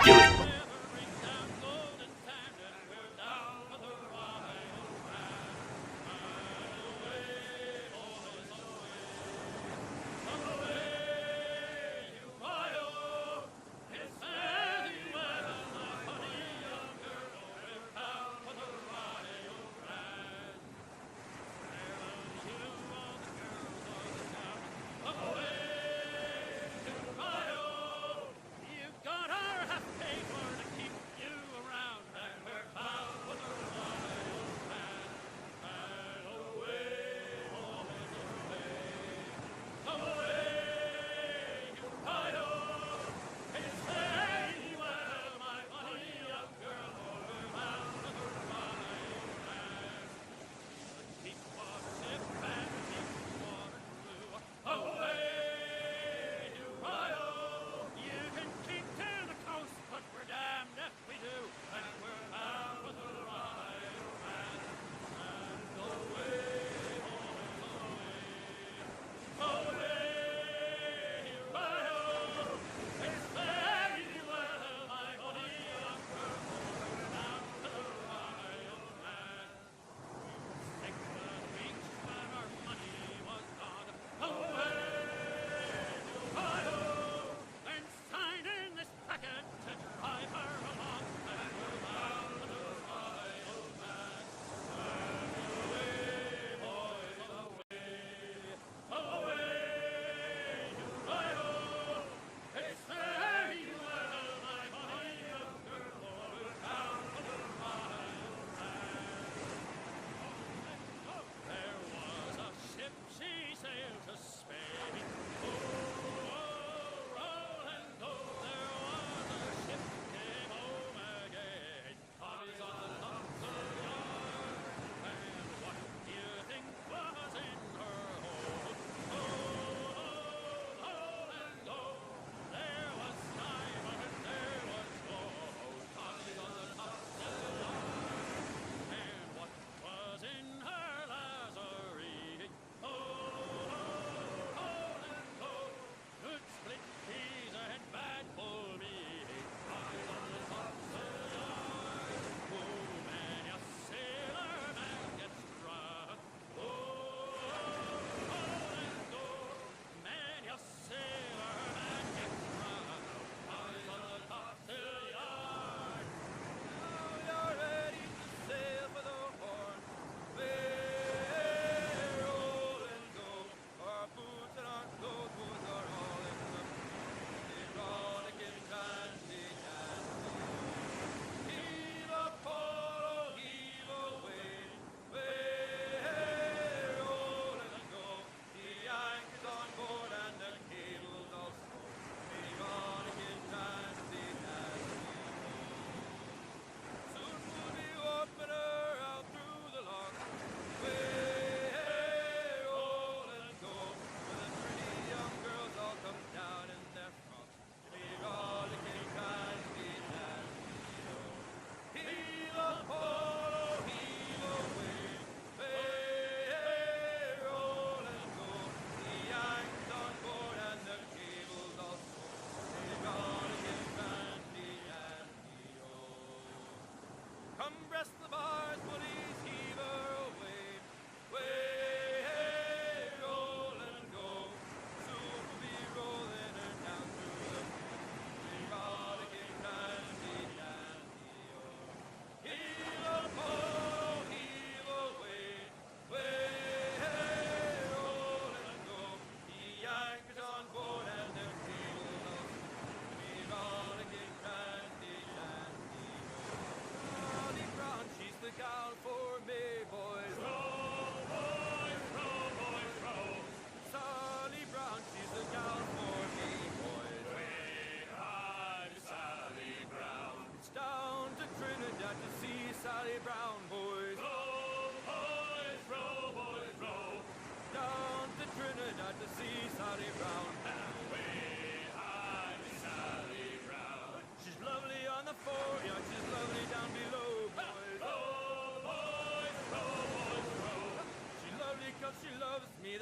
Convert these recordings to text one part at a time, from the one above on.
Do it.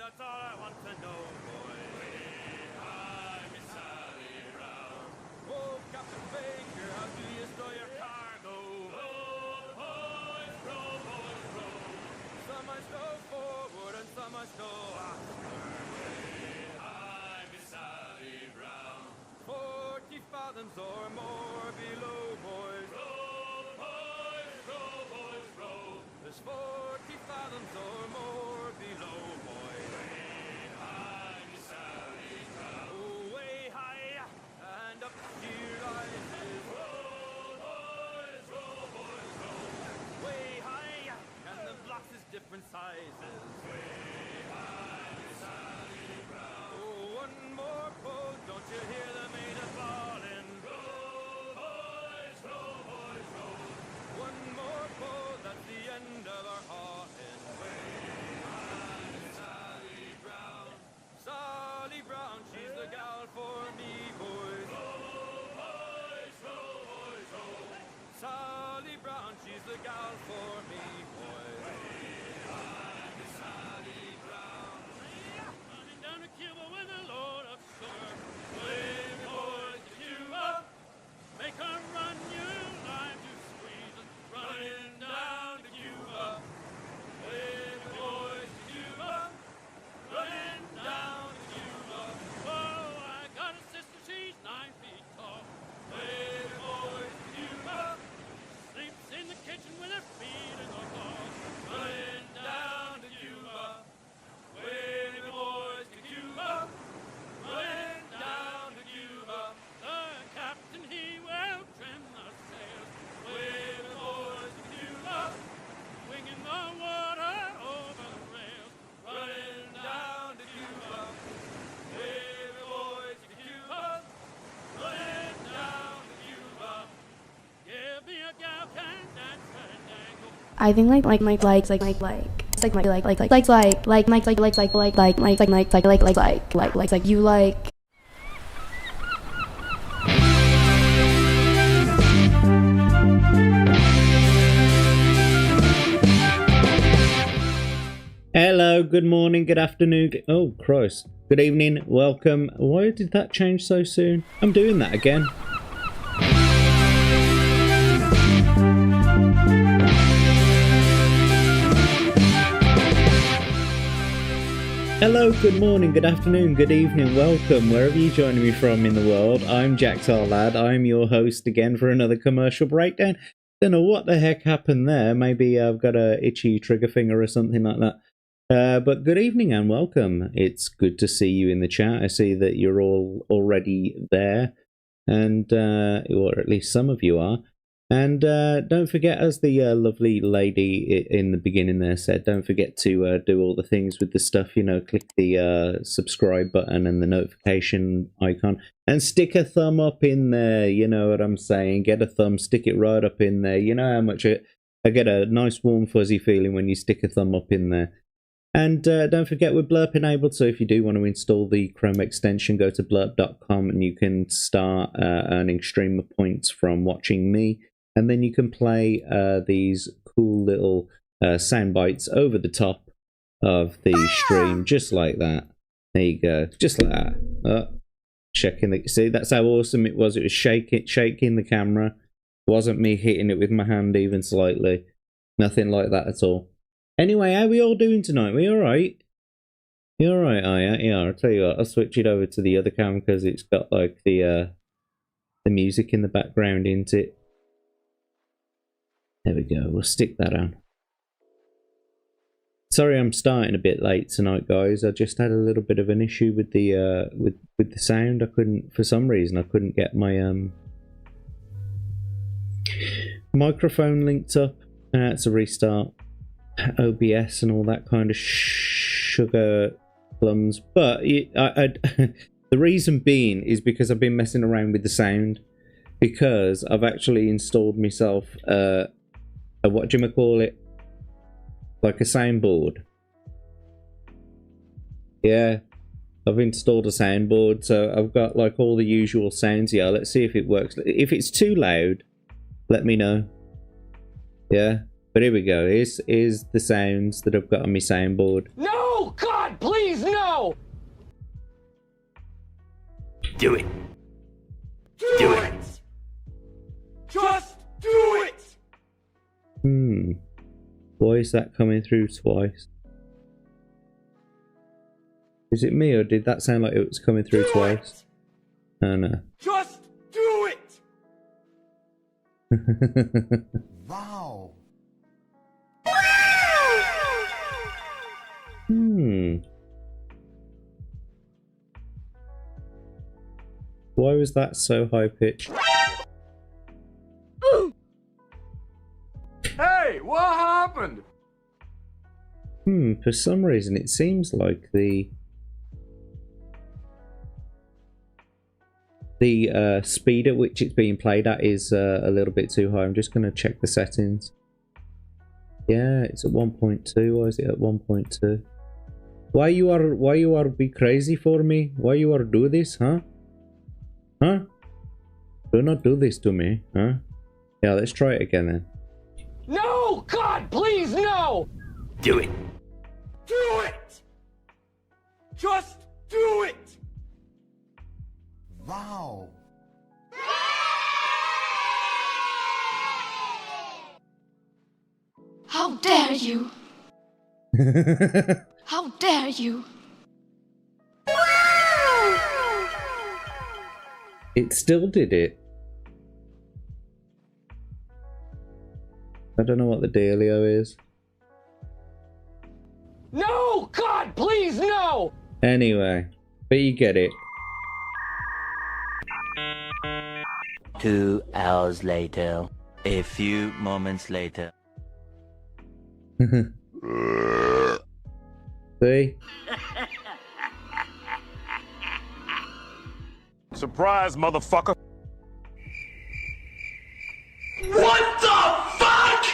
That's all I want to know, boys. I'm Sally Brown. Oh, Captain Baker, fathoms or more below, boys. Row, boys, row. There's 40 fathoms or more below, boys. Way high, Sally Brown. Oh, way high, and up she rises. Row, boys, row. Way high, and the blocks is different sizes. Way high, Sally Brown. Oh, one more pull, don't you hear the maiden bawling? Row, boys, row. One more pull, that's the end of our hauling. Way high, Sally Brown. Sally Brown, she's the gal for me, boys. Row, boys, row. Sally Brown, she's the gal for me, boys. Way high, Sally Brown. Running down to Cuba with a load of sugar. Wave boys to Cuba, make her run you lime to squeeze. Running down to Cuba, wave boys to Cuba, running down to Cuba. Oh, I got a sister, she's 9 feet tall. Wave boys to Cuba, sleeps in the kitchen with her feet in the hall. Running down to Cuba, wave boys to Cuba, running down to Cuba. The captain, he will trim the sails. Wave boys to Cuba, winging the water over the rails. Running down to Cuba, wave boys to Cuba, running down to Cuba. Give me a gal can dance and dangle. I think you like. Hello, good morning, good afternoon, oh Christ, good evening, welcome. Why did that change so soon? I'm doing that again. Hello, good morning, good afternoon, good evening, welcome, wherever you're joining me from in the world. I'm Jack Lad. I'm your host again for another commercial breakdown. Don't know what the heck happened there. Maybe I've got a itchy trigger finger or something like that. But good evening and welcome. It's good to see you in the chat. I see that you're all already there, and or at least some of you are. And don't forget, as the lovely lady in the beginning there said, don't forget to do all the things with the stuff, you know, click the subscribe button and the notification icon, and stick a thumb up in there, you know what I'm saying? Get a thumb, stick it right up in there. You know how much I get a nice warm fuzzy feeling when you stick a thumb up in there. And don't forget, we're Blurp enabled, so if you do want to install the Chrome extension, go to blurp.com and you can start earning streamer points from watching me. And then you can play these cool little sound bites over the top of the stream, just like that. There you go, just like that. Checking the, see, that's how awesome it was. It was shaking the camera. It wasn't me hitting it with my hand even slightly. Nothing like that at all. Anyway, how are we all doing tonight? We all right? You all right, are you? Yeah, I'll tell you what. I'll switch it over to the other cam because it's got like the music in the background, isn't it? There we go, we'll stick that on. Sorry I'm starting a bit late tonight, guys. I just had a little bit of an issue with the with the sound. I couldn't, for some reason, I couldn't get my microphone linked up. I had to restart OBS and all that kind of sugar plums. But the reason being is because I've been messing around with the sound, because I've actually installed myself what do you call it, like a soundboard. Yeah, I've installed a soundboard, so I've got like all the usual sounds here. Let's see if it works. If it's too loud, let me know. Yeah, but here we go. Here's the sounds that I've got on my soundboard. No! God, please, no! Do it. Do it! Just do it! Why is that coming through twice? Is it me, or did that sound like it was coming through twice? Oh no. Just do Wow. Why was that so high pitched? Hey, what happened? For some reason it seems like the speed at which it's being played at is a little bit too high. I'm just going to check the settings. Yeah, it's at 1.2. Why is it at 1.2? Why you are be crazy for me? Why you are do this, huh? Huh? Do not do this to me, huh? Yeah, let's try it again then. No! God, please, no! Do it. Do it! Just do it! Wow. How dare you! How dare you! It still did it. I don't know what the dealio is. No! God, please, no! Anyway, but you get it. 2 hours later. A few moments later. See? Surprise, motherfucker! What the fuck?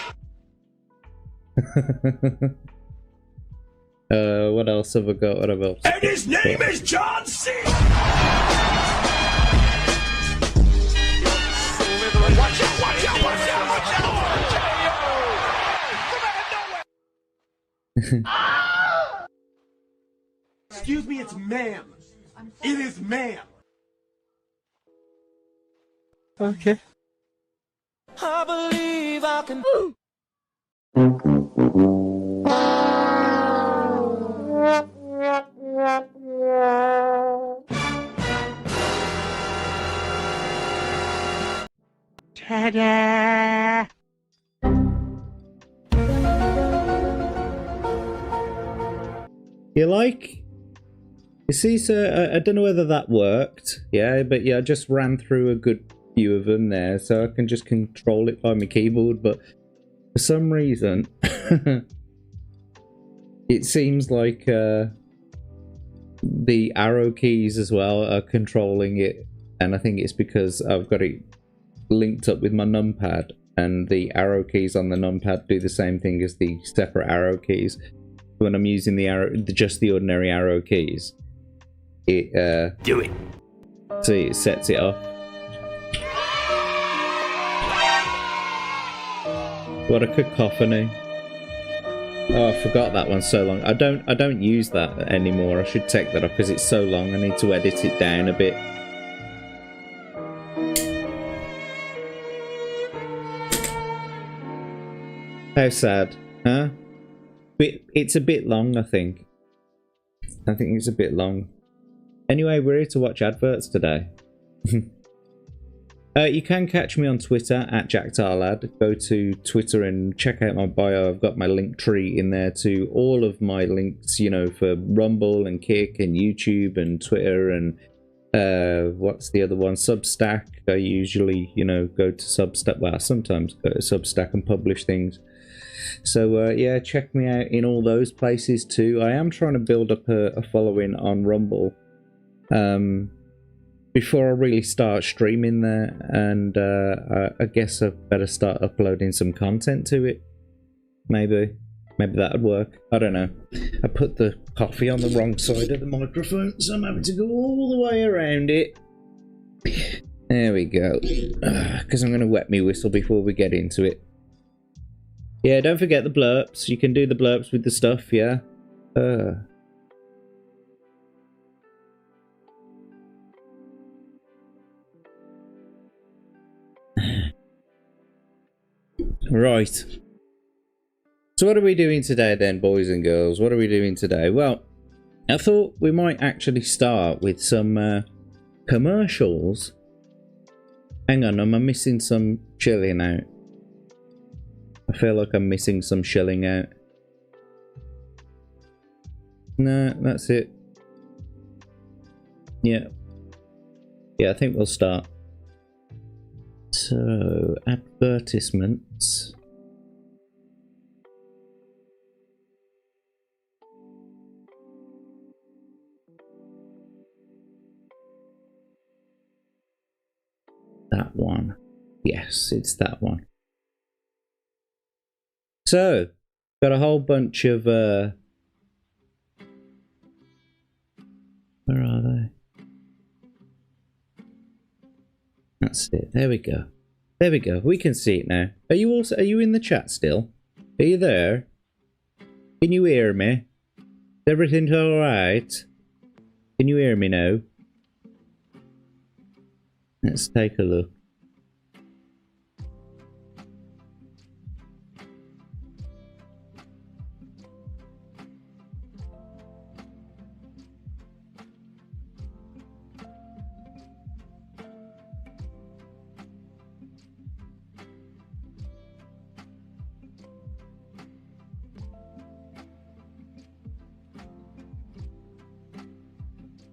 What else have I got? What have I got? And his name is John C. Watch out, watch out, watch out, watch out! Excuse me, it's ma'am. It is ma'am. Okay. I believe I can. Ta-da! You like? You see, so I don't know whether that worked. Yeah, but yeah, I just ran through a good few of them there, so I can just control it by my keyboard, but for some reason it seems like the arrow keys as well are controlling it, and I think it's because I've got it linked up with my numpad, and the arrow keys on the numpad do the same thing as the separate arrow keys. When I'm using just the ordinary arrow keys, it Do it. see, it sets it off. What a cacophony. Oh, I forgot that one so long. I don't use that anymore. I should take that off because it's so long. I need to edit it down a bit. How sad, huh? It's a bit long, I think. I think it's a bit long. Anyway, we're here to watch adverts today. You can catch me on Twitter at JackTarLad. Go to Twitter and check out my bio. I've got my link tree in there to all of my links, you know, for Rumble and Kick and YouTube and Twitter and what's the other one? Substack. I usually, you know, go to Substack. Well, sometimes go to Substack and publish things. So yeah, check me out in all those places too. I am trying to build up a following on Rumble before I really start streaming there, and I guess I better start uploading some content to it. Maybe that would work. I don't know. I put the coffee on the wrong side of the microphone, so I'm having to go all the way around it. There we go. Because I'm going to wet me whistle before we get into it. Yeah, don't forget the blurps. You can do the blurps with the stuff, yeah? Right. So what are we doing today then, boys and girls? What are we doing today? Well, I thought we might actually start with some commercials Hang on, am I missing some chilling out? I feel like I'm missing some shelling out. No, that's it. Yeah. Yeah, I think we'll start. So, advertisements. That one. Yes, it's that one. So, got a whole bunch of where are they? That's it. There we go. There we go. We can see it now. Are you in the chat still? Are you there? Can you hear me? Is everything alright? Can you hear me now? Let's take a look.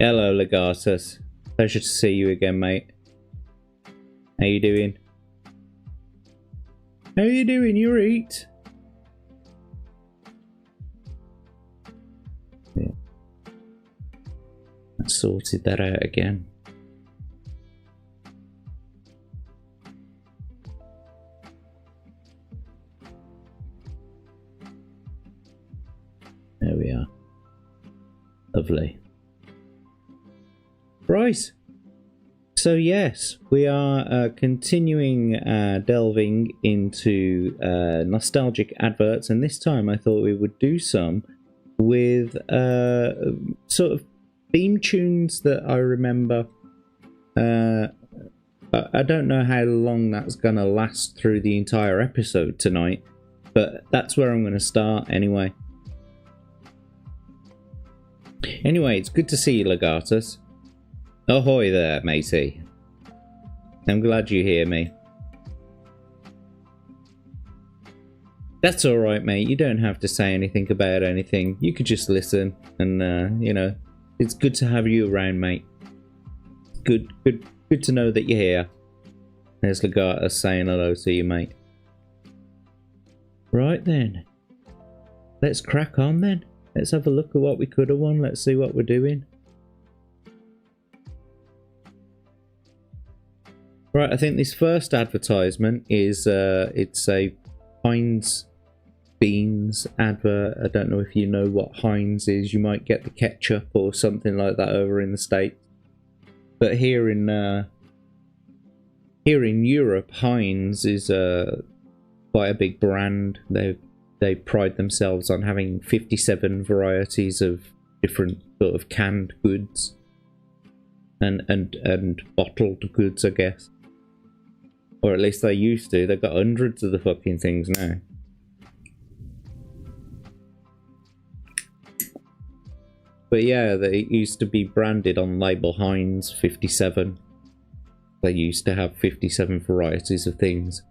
Hello, Legatus. Pleasure to see you again, mate. How you doing? How you doing? You right? Yeah. I sorted that out again. There we are. Lovely. Right. So yes, we are continuing delving into nostalgic adverts, and this time I thought we would do some with sort of theme tunes that I remember. I don't know how long that's going to last through the entire episode tonight, but that's where I'm going to start anyway. Anyway, it's good to see you, Legatus. Ahoy there, matey. I'm glad you hear me. That's alright, mate. You don't have to say anything about anything. You could just listen and, you know, it's good to have you around, mate. Good to know that you're here. There's Legatus saying hello to you, mate. Right then. Let's crack on then. Let's have a look at what we could have won. Let's see what we're doing. Right, I think this first advertisement is it's a Heinz beans advert. I don't know if you know what Heinz is. You might get the ketchup or something like that over in the States. But here in Europe, Heinz is quite a big brand. They pride themselves on having 57 varieties of different sort of canned goods and bottled goods, I guess. Or at least they used to. They've got hundreds of the fucking things now. But yeah, they used to be branded on label Heinz 57. They used to have 57 varieties of things.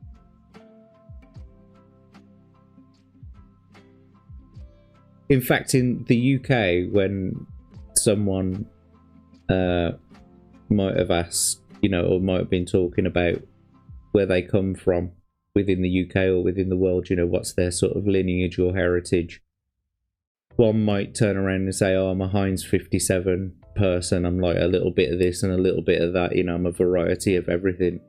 In fact, in the UK, when someone might have asked, you know, or might have been talking about where they come from within the UK or within the world, you know, what's their sort of lineage or heritage, one might turn around and say, oh, I'm a Heinz 57 person, I'm like a little bit of this and a little bit of that, you know, I'm a variety of everything.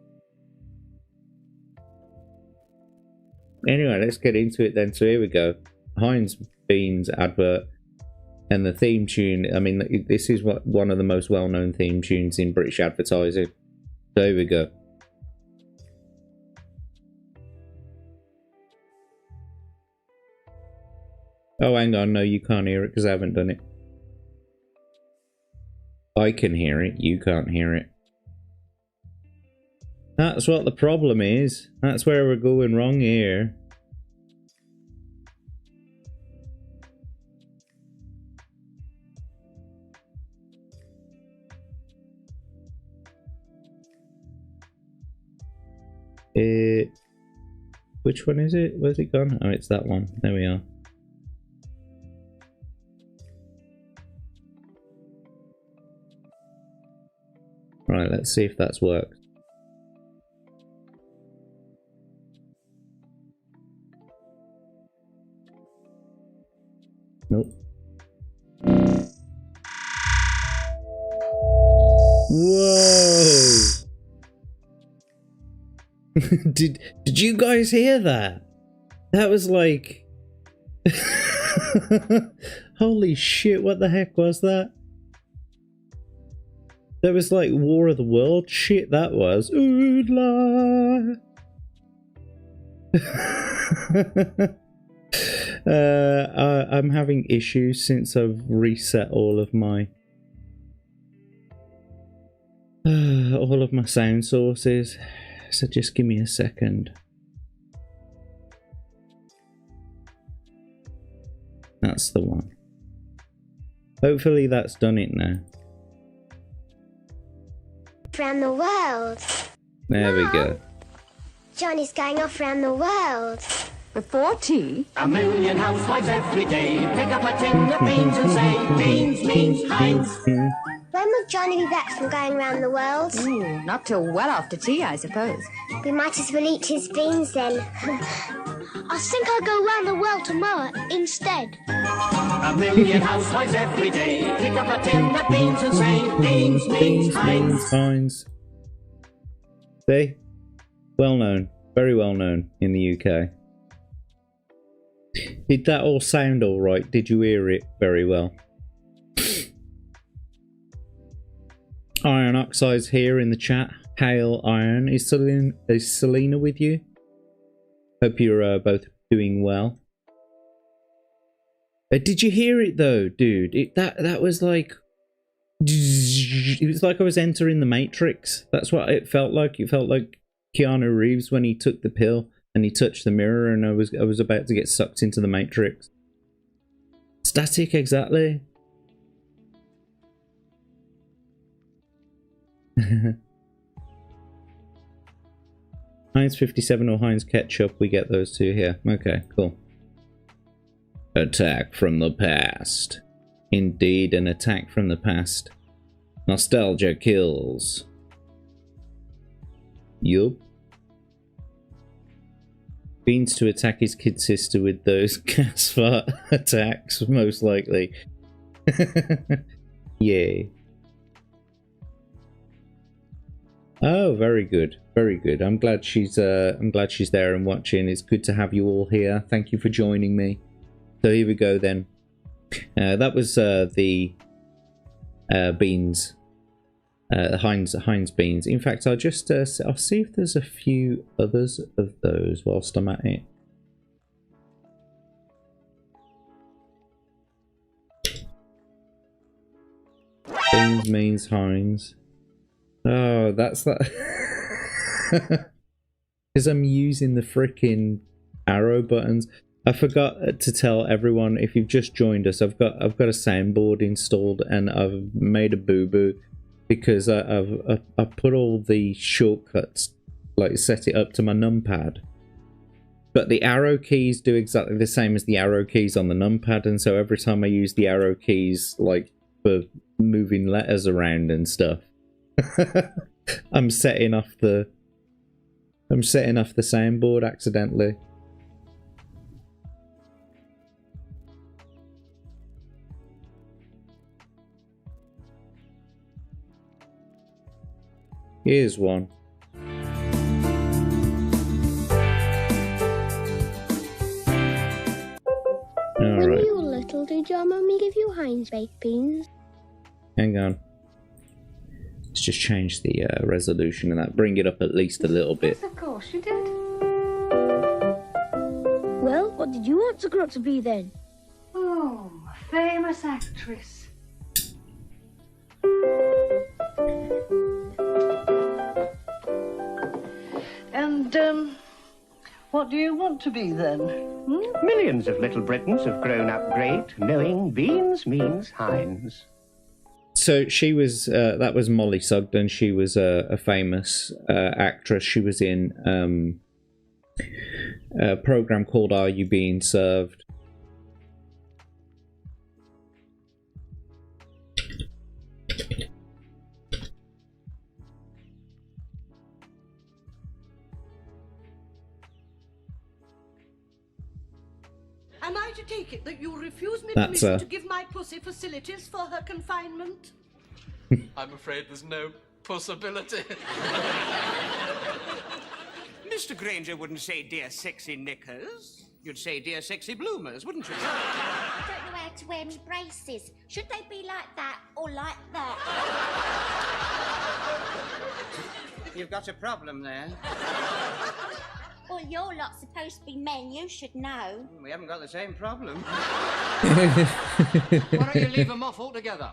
Anyway, let's get into it then. So here we go. Heinz Beans advert. And the theme tune, I mean, this is one of the most well-known theme tunes in British advertising. So here we go. Oh, hang on. No, you can't hear it because I haven't done it. I can hear it. You can't hear it. That's what the problem is. That's where we're going wrong here. Which one is it? Where's it gone? Oh, it's that one. There we are. Right, let's see if that's worked. Nope. Whoa! Did you guys hear that? That was like holy shit, what the heck was that? That was like War of the World shit, that was. Oodla! I'm having issues since I've reset all of my sound sources. So just give me a second. That's the one. Hopefully that's done it now. Around the world. There we go. Johnny's going off around the world. Before tea? A million housewives every day pick up a tin of beans and say, beans means Heinz. When will Johnny be back from going around the world? Ooh, not till well after tea, I suppose. We might as well eat his beans then. I think I'll go round the world tomorrow instead. A million housewives every day pick up a tin of beans and say, beans means Heinz. See? Well known. Very well known in the UK. Did that all sound alright? Did you hear it very well? Iron Oxide's here in the chat. Hail Iron. Is Selena with you? Hope you're both doing well. Did you hear it though, dude? That was like... It was like I was entering the Matrix. That's what it felt like. It felt like Keanu Reeves when he took the pill and he touched the mirror and I was about to get sucked into the Matrix. Static, exactly. Heinz 57 or Heinz ketchup, we get those two here. Okay, cool. Attack from the past. Indeed, an attack from the past. Nostalgia kills. Yup. Beans to attack his kid sister with those gas fart attacks, most likely. Yay. Oh, very good, very good. I'm glad she's there and watching. It's good to have you all here. Thank you for joining me. So here we go then. That was the beans, Heinz beans. In fact, I'll just I'll see if there's a few others of those whilst I'm at it. Beans means Heinz. Oh, that's that. Because I'm using the freaking arrow buttons. I forgot to tell everyone, if you've just joined us, I've got a soundboard installed and I've made a boo-boo because I put all the shortcuts, like set it up to my numpad. But the arrow keys do exactly the same as the arrow keys on the numpad, and so every time I use the arrow keys, like for moving letters around and stuff, I'm setting off the soundboard accidentally. Here's one. When you were little, did your mummy give you Heinz baked beans? Hang on. Let's just change the resolution and that. Bring it up at least a little bit. Yes, of course you did. Well, what did you want to grow up to be then? Oh, a famous actress. And, what do you want to be then? Millions of little Britons have grown up great, knowing beans means Heinz. So she was that was Molly Sugden. She was a famous actress. She was in a program called Are You Being Served? Am I to take it that you refuse me That's permission to give my pussy facilities for her confinement? I'm afraid there's no possibility. Mr. Granger wouldn't say dear sexy knickers. You'd say dear sexy bloomers, wouldn't you? I don't know how to wear me braces. Should they be like that or like that? You've got a problem there. Well, you're lot supposed to be men. You should know. We haven't got the same problem. Why don't you leave them off altogether?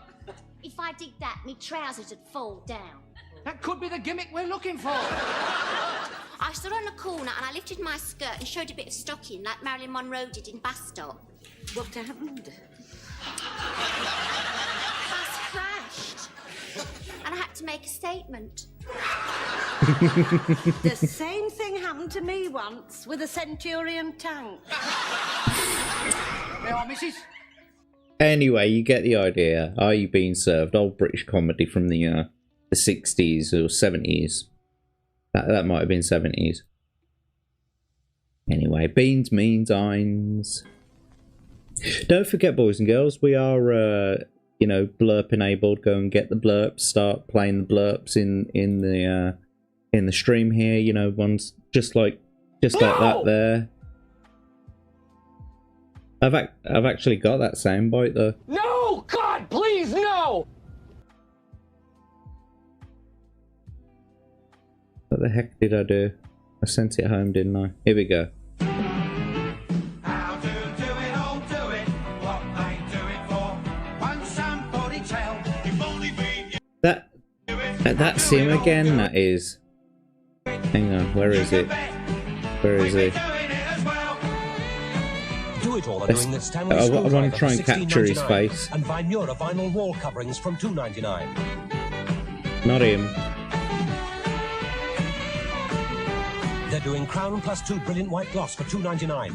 If I did that, me trousers would fall down. That could be the gimmick we're looking for. I stood on a corner and I lifted my skirt and showed a bit of stocking like Marilyn Monroe did in Bus Stop. What happened? Bus crashed. And I had to make a statement. The same thing happened to me once with a Centurion tank. There are, missus. Anyway, you get the idea. Are You Being Served? Old British comedy from the 60s or 70s. That might have been 70s. Anyway, beans means eins. Don't forget, boys and girls, we are you know, blurp enabled. Go and get the blurps. Start playing the blurps in the stream here. You know, ones just like that there. I've actually got that soundbite though. No! God, please, no! What the heck did I do? I sent it home, didn't I? Here we go. How to do it, all do it. What they do it for. Won't somebody tell? If only we That's him again. That is. Hang on, where is it? Where is he? Do it all are doing the Stanley I want screwdriver to try and for capture his $16.99 face. and Vinura vinyl wall coverings from $2.99. Not him. They're doing Crown plus 2 brilliant white gloss for $2.99.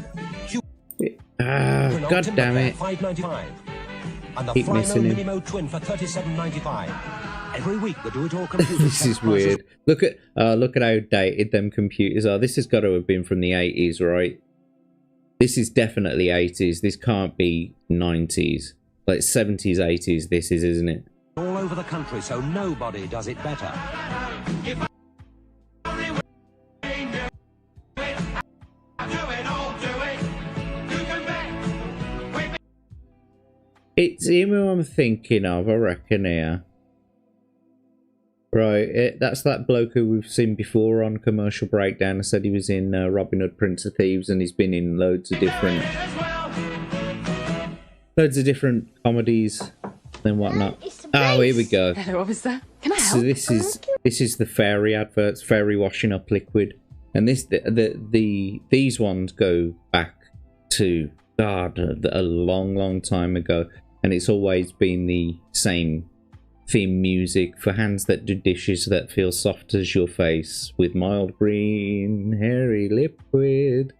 God damn it. $5.95. And the Keep Frino missing him. Minimo Twin for $37.95. Every week the Do It All computers. This is weird. Look at how dated them computers are. This has got to have been from the 80s, right? This is definitely 80s. This can't be 90s. Like 70s, 80s. This is, isn't it? All over the country, so nobody does it better. It's him who I'm thinking of, I reckon, here. Right, that's that bloke who we've seen before on Commercial Breakdown. I said he was in Robin Hood, Prince of Thieves, and he's been in loads of different comedies and whatnot. Oh, here we go. Hello, officer. Can I help? So this is the fairy adverts, fairy washing up liquid, and these ones go back to God a long time ago, and it's always been the same theme music for hands that do dishes that feel soft as your face with mild green hairy liquid.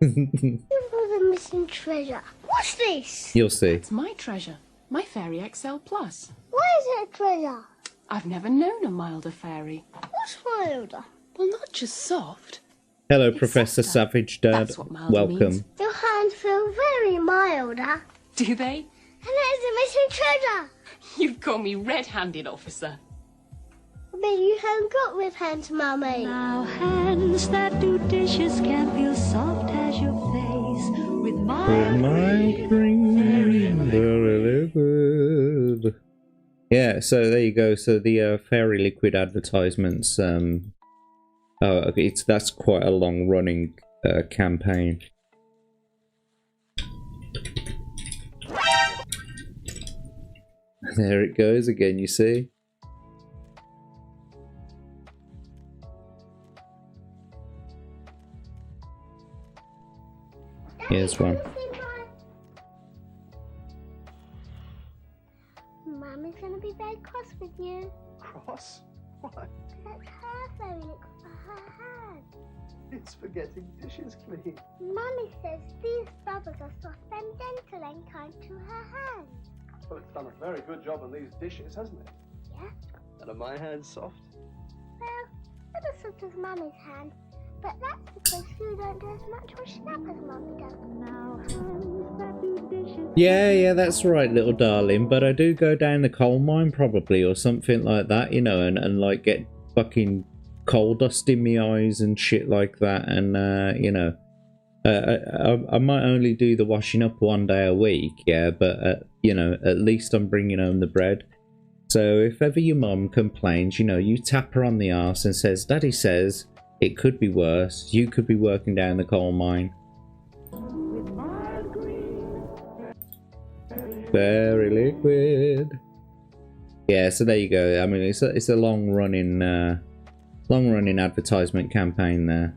You've got a missing treasure. What's this? You'll see. It's my treasure. My Fairy XL Plus. Why is it a treasure? I've never known a milder fairy. What's milder? Well, not just soft. Hello, It's Professor softer. Savage Dad. That's what milder Welcome. means. Your hands feel very milder. Do they? And there's a missing treasure. You'd call me red-handed, officer. But you haven't got with hands, Mummy. Now hands that do dishes can feel soft as your face with my green liquid. Yeah, so there you go. So the fairy liquid advertisements. That's quite a long running campaign. There it goes again, you see. Here's one. Mummy's gonna be very her fairy lick for her hand? It's for getting dishes clean. Mummy says these bubbles are soft and gentle and kind to her hand. Well, it's done a very good job on these dishes, hasn't it? Yeah? And are my hands soft? Well, not as soft as Mummy's hand, but that's because you don't do as much washing up as Mummy does. Now, hands that do dishes. Yeah, that's right, little darling. But I do go down the coal mine probably, or something like that, you know, and like get fucking coal dust in my eyes and shit like that. And you know, I might only do the washing up one day a week, yeah, but you know, at least I'm bringing home the bread. So if ever your mum complains, you know, you tap her on the arse and says, Daddy says it could be worse. You could be working down the coal mine. Very liquid. Yeah, so there you go. I mean, it's a long running advertisement campaign there.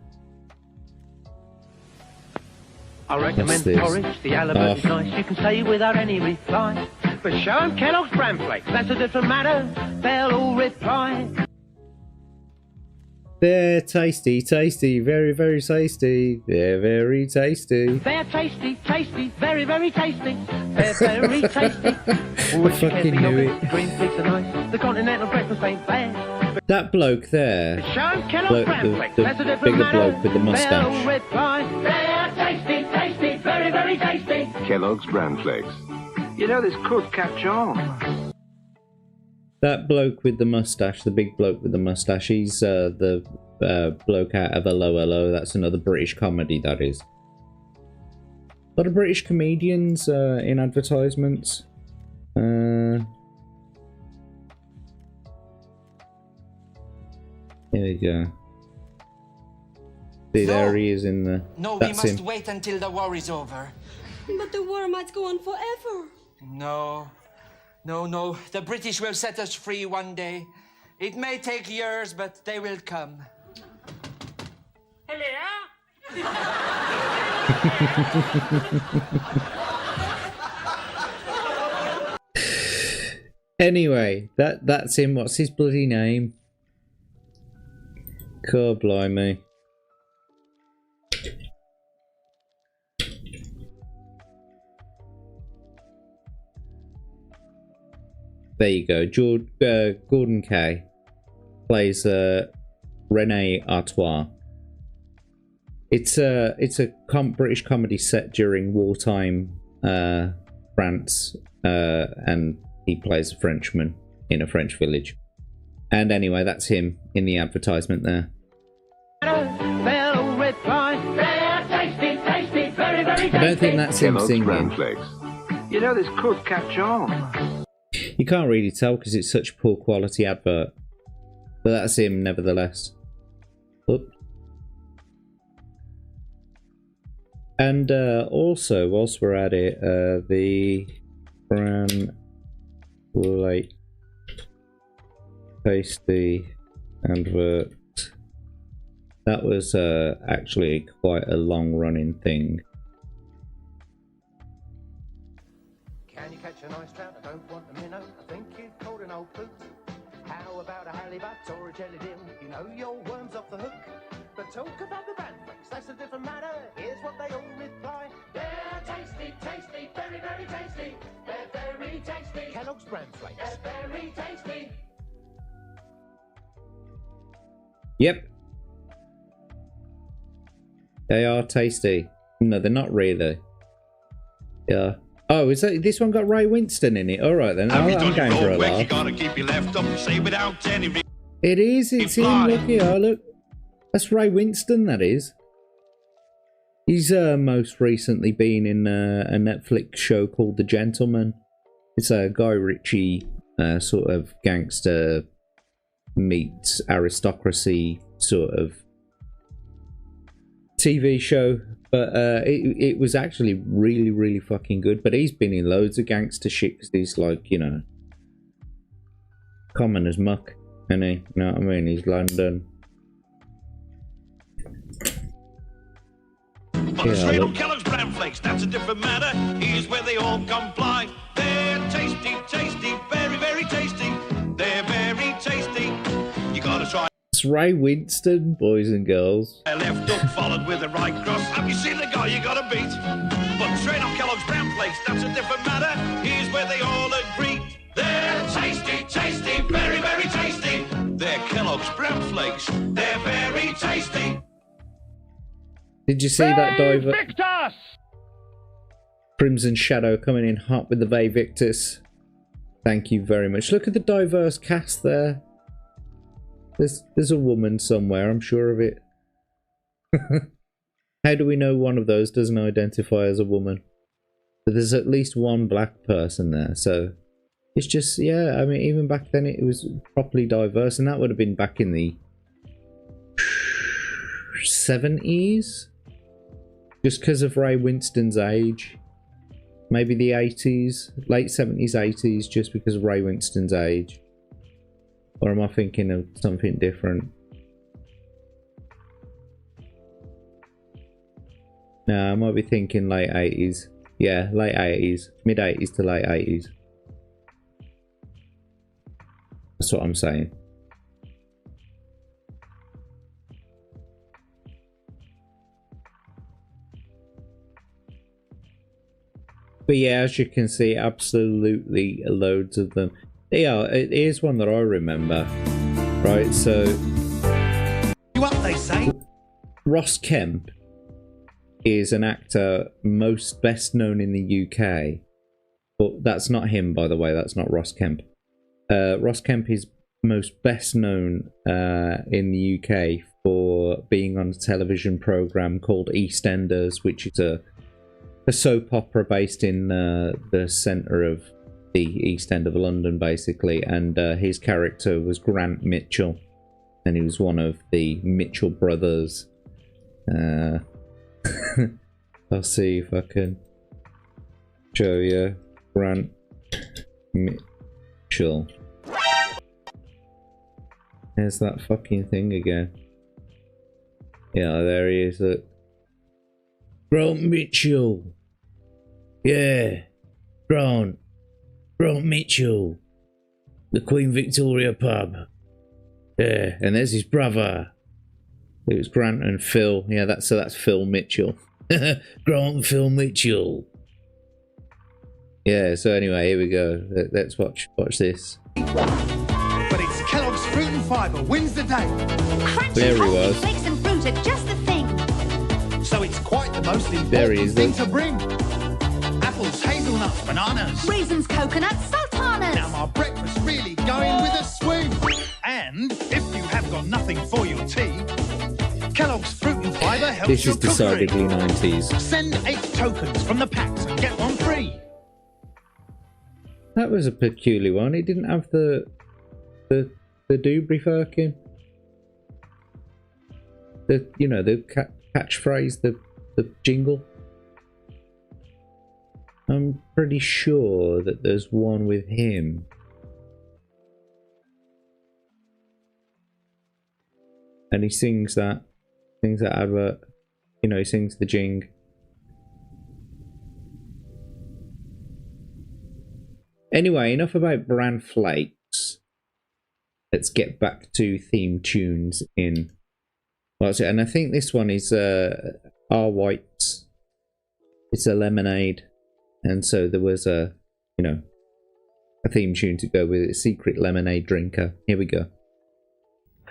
I recommend porridge, the halibut is nice, you can say without any reply. But show 'em Kellogg's bran flakes, that's a different matter, they'll all reply. They're tasty, tasty, very, very tasty. They're very tasty. They're tasty, tasty, very, very tasty. They're very tasty. I fucking knew it. Green flakes are nice, the continental breakfast ain't bad. That bloke there, Show 'em Kellogg's bran flakes, that's a different bigger matter, bloke with the they'll moustache. reply. They're tasty, tasty, very, very tasty. Kellogg's bran flakes. You know this could catch on. That bloke with the mustache, the big bloke with the mustache, he's the bloke out of Hello Hello. That's another British comedy, that is. A lot of British comedians in advertisements. Here we go. See, there he is in the... No, we that's must him. wait until the war is over. But the war might go on forever. No. No. The British will set us free one day. It may take years, but they will come. Anyway, that's him. What's his bloody name? God blimey. There you go. Gordon Kay plays Rene Artois. It's a British comedy set during wartime France, and he plays a Frenchman in a French village. And anyway, that's him in the advertisement there. They'll reply. They're tasty, tasty, very, very tasty. I don't think that's him singing. You know this could catch on. You can't really tell because it's such poor quality advert. But that's him nevertheless. Oop. And also, whilst we're at it, the Bran Flake Tasty advert. That was actually quite a long running thing. Can you catch a nice trout? I don't want a minnow. I think you've caught an old boot. How about a halibut or a jelly dill? You know your worm's off the hook. But talk about the bran flakes, that's a different matter. Here's what they all reply. They're tasty, tasty, very, very tasty. They're very tasty. Kellogg's bran flakes. They're very tasty. Yep. They are tasty. No, they're not really. Yeah. Oh, is that this one got Ray Winston in it? All right then. I'm going for a laugh. It is. It's him. Look here. Oh, look. That's Ray Winston. That is. He's most recently been in a Netflix show called The Gentleman. It's a Guy Ritchie sort of gangster meets aristocracy sort of TV show, but it was actually really, really fucking good. But he's been in loads of gangster shit because he's like, you know, common as muck, isn't he? You know what I mean? He's London. But straight up Kellogg's bran flakes, that's a different matter. Here's where they all comply. They're tasty, tasty, very, very tasty. They're very tasty. You gotta try. That's That's Ray Winston, boys and girls. Left up, followed with the right cross. Have you seen the guy you gotta beat? But straight on Kellogg's brown flakes, that's a different matter. Here's where they all agree. They're tasty, tasty, very, very tasty. They're Kellogg's brown flakes. They're very tasty. Did you see that diver? Victus! Crimson Shadow coming in hot with the Ve Victus. Thank you very much. Look at the diverse cast there. There's a woman somewhere, I'm sure of it. How do we know one of those doesn't identify as a woman? But there's at least one black person there, so it's just, yeah, I mean, even back then it was properly diverse, and that would have been back in the 70s? Just because of Ray Winston's age. Maybe the 80s, late 70s, 80s, just because of Ray Winston's age. Or am I thinking of something different? No, I might be thinking late 80s. Yeah, late 80s. Mid 80s to late 80s. That's what I'm saying. But yeah, as you can see, absolutely loads of them. Yeah, it is one that I remember. Right, so... What they say? Ross Kemp is an actor best known in the UK. But that's not him, by the way. That's not Ross Kemp. Ross Kemp is best known in the UK for being on a television programme called EastEnders, which is a soap opera based in the centre of the East End of London, basically, and his character was Grant Mitchell, and he was one of the Mitchell brothers. I'll see if I can show you Grant Mitchell. There's that fucking thing again. Yeah, there he is. Look. Grant Mitchell. Yeah, Grant Mitchell. The Queen Victoria pub. Yeah, and there's his brother. It was Grant and Phil. Yeah, that's Phil Mitchell. Grant and Phil Mitchell. Yeah, so anyway, here we go. Let's watch this. But it's Kellogg's Fruit and Fibre wins the day. There he was. Flakes and fruit are just the thing. So it's quite the most There he important is, thing look. to bring. Apples, hazelnuts, bananas. Raisins, coconuts, sultanas. Now my breakfast really going with a swing. And if you have got nothing for your tea, Kellogg's Fruit and Fibre helps This your is decidedly cookery. 90s. Send 8 tokens from the packs and get one free. That was a peculiar one. It didn't have the Dubry Firkin. The catchphrase, the jingle. I'm pretty sure that there's one with him. And he sings that advert. You know, he sings the jing. Anyway, enough about bran flakes. Let's get back to theme tunes in. What's it? And I think this one is R White's. It's a lemonade. And so there was a theme tune to go with it. Secret lemonade drinker. Here we go.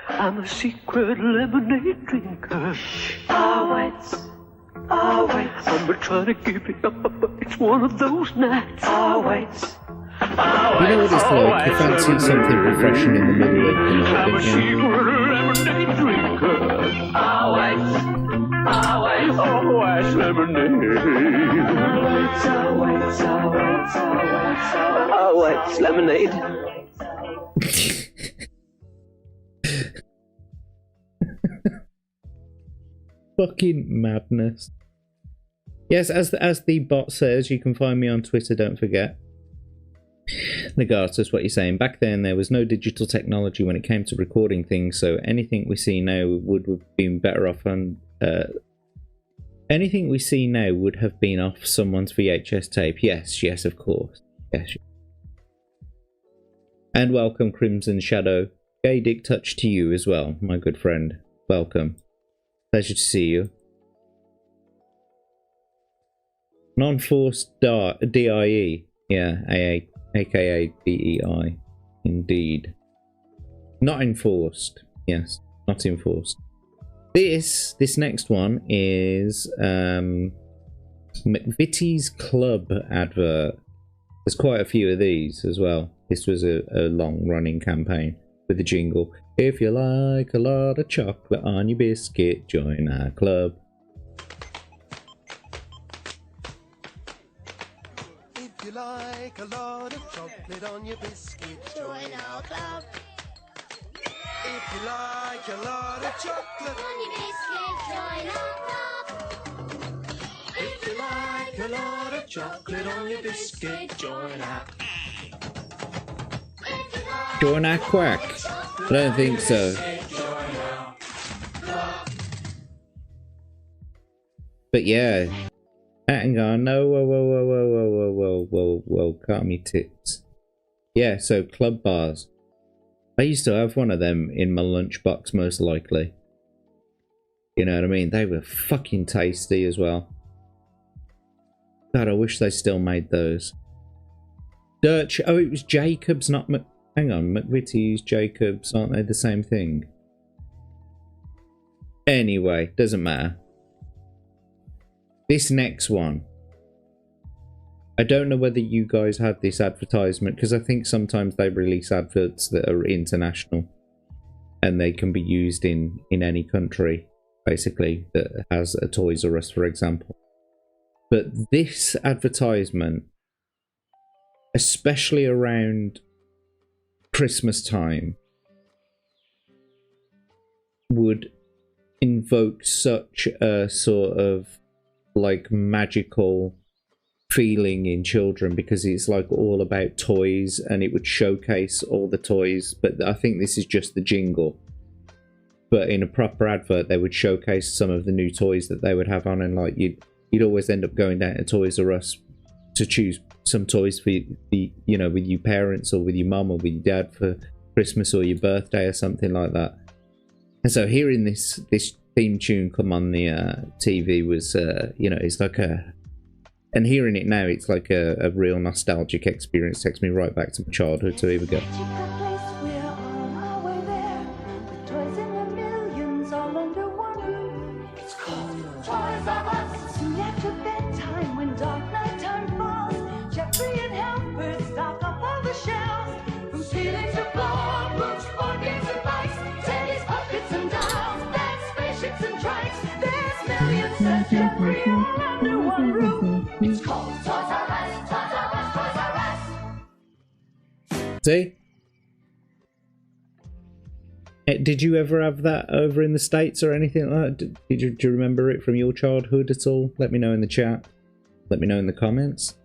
I'm a secret lemonade drinker. Whites. I'm trying to give it up, but it's one of those nights. Whites. You know what it's like? You fancy something refreshing in the middle of the night, I'm a don't you? secret lemonade drinker. Whites. Whites lemonade. Whites lemonade. Fucking madness. Yes, as the bot says, you can find me on Twitter, don't forget. Regardless what you're saying, back then there was no digital technology when it came to recording things, so anything we see now would have been better off on anything we see now would have been off someone's VHS tape. Yes, of course. Yes. And welcome Crimson Shadow. Gay Dick Touch to you as well, my good friend. Welcome. Pleasure to see you. Non-forced DIE. Yeah, aka DEI. Indeed. Not enforced. Yes, not enforced. This next one is McVitie's Club advert. There's quite a few of these as well. This was a long-running campaign with the jingle. If you like a lot of chocolate on your biscuit, join our club. If you like a lot of chocolate on your biscuit, join our club. If you like a lot of chocolate on your biscuit, join our club. If you like a lot of chocolate on your biscuit, join our club. Join our quack. I don't think so. But yeah. Hang on. No, whoa, calm your tits. Yeah, so club bars. I used to have one of them in my lunchbox, most likely. You know what I mean? They were fucking tasty as well. God, I wish they still made those. Dirch. Oh, it was Jacobs, not hang on, McVitie's, Jacobs, aren't they the same thing? Anyway, doesn't matter. This next one. I don't know whether you guys had this advertisement, because I think sometimes they release adverts that are international. And they can be used in any country, basically, that has a Toys R Us, for example. But this advertisement, especially around Christmas time, would invoke such a sort of like magical feeling in children, because it's like all about toys, and it would showcase all the toys. But I think this is just the jingle, but in a proper advert they would showcase some of the new toys that they would have on, and like you'd always end up going down to Toys R Us to choose some toys for you know, with your parents or with your mum or with your dad for Christmas or your birthday or something like that. And so hearing this theme tune come on the TV was you know, it's like and hearing it now, it's like a real nostalgic experience. Takes me right back to my childhood. So here we go. See? Did you ever have that over in the States or anything like that? Do you remember it from your childhood at all? Let me know in the chat. Let me know in the comments.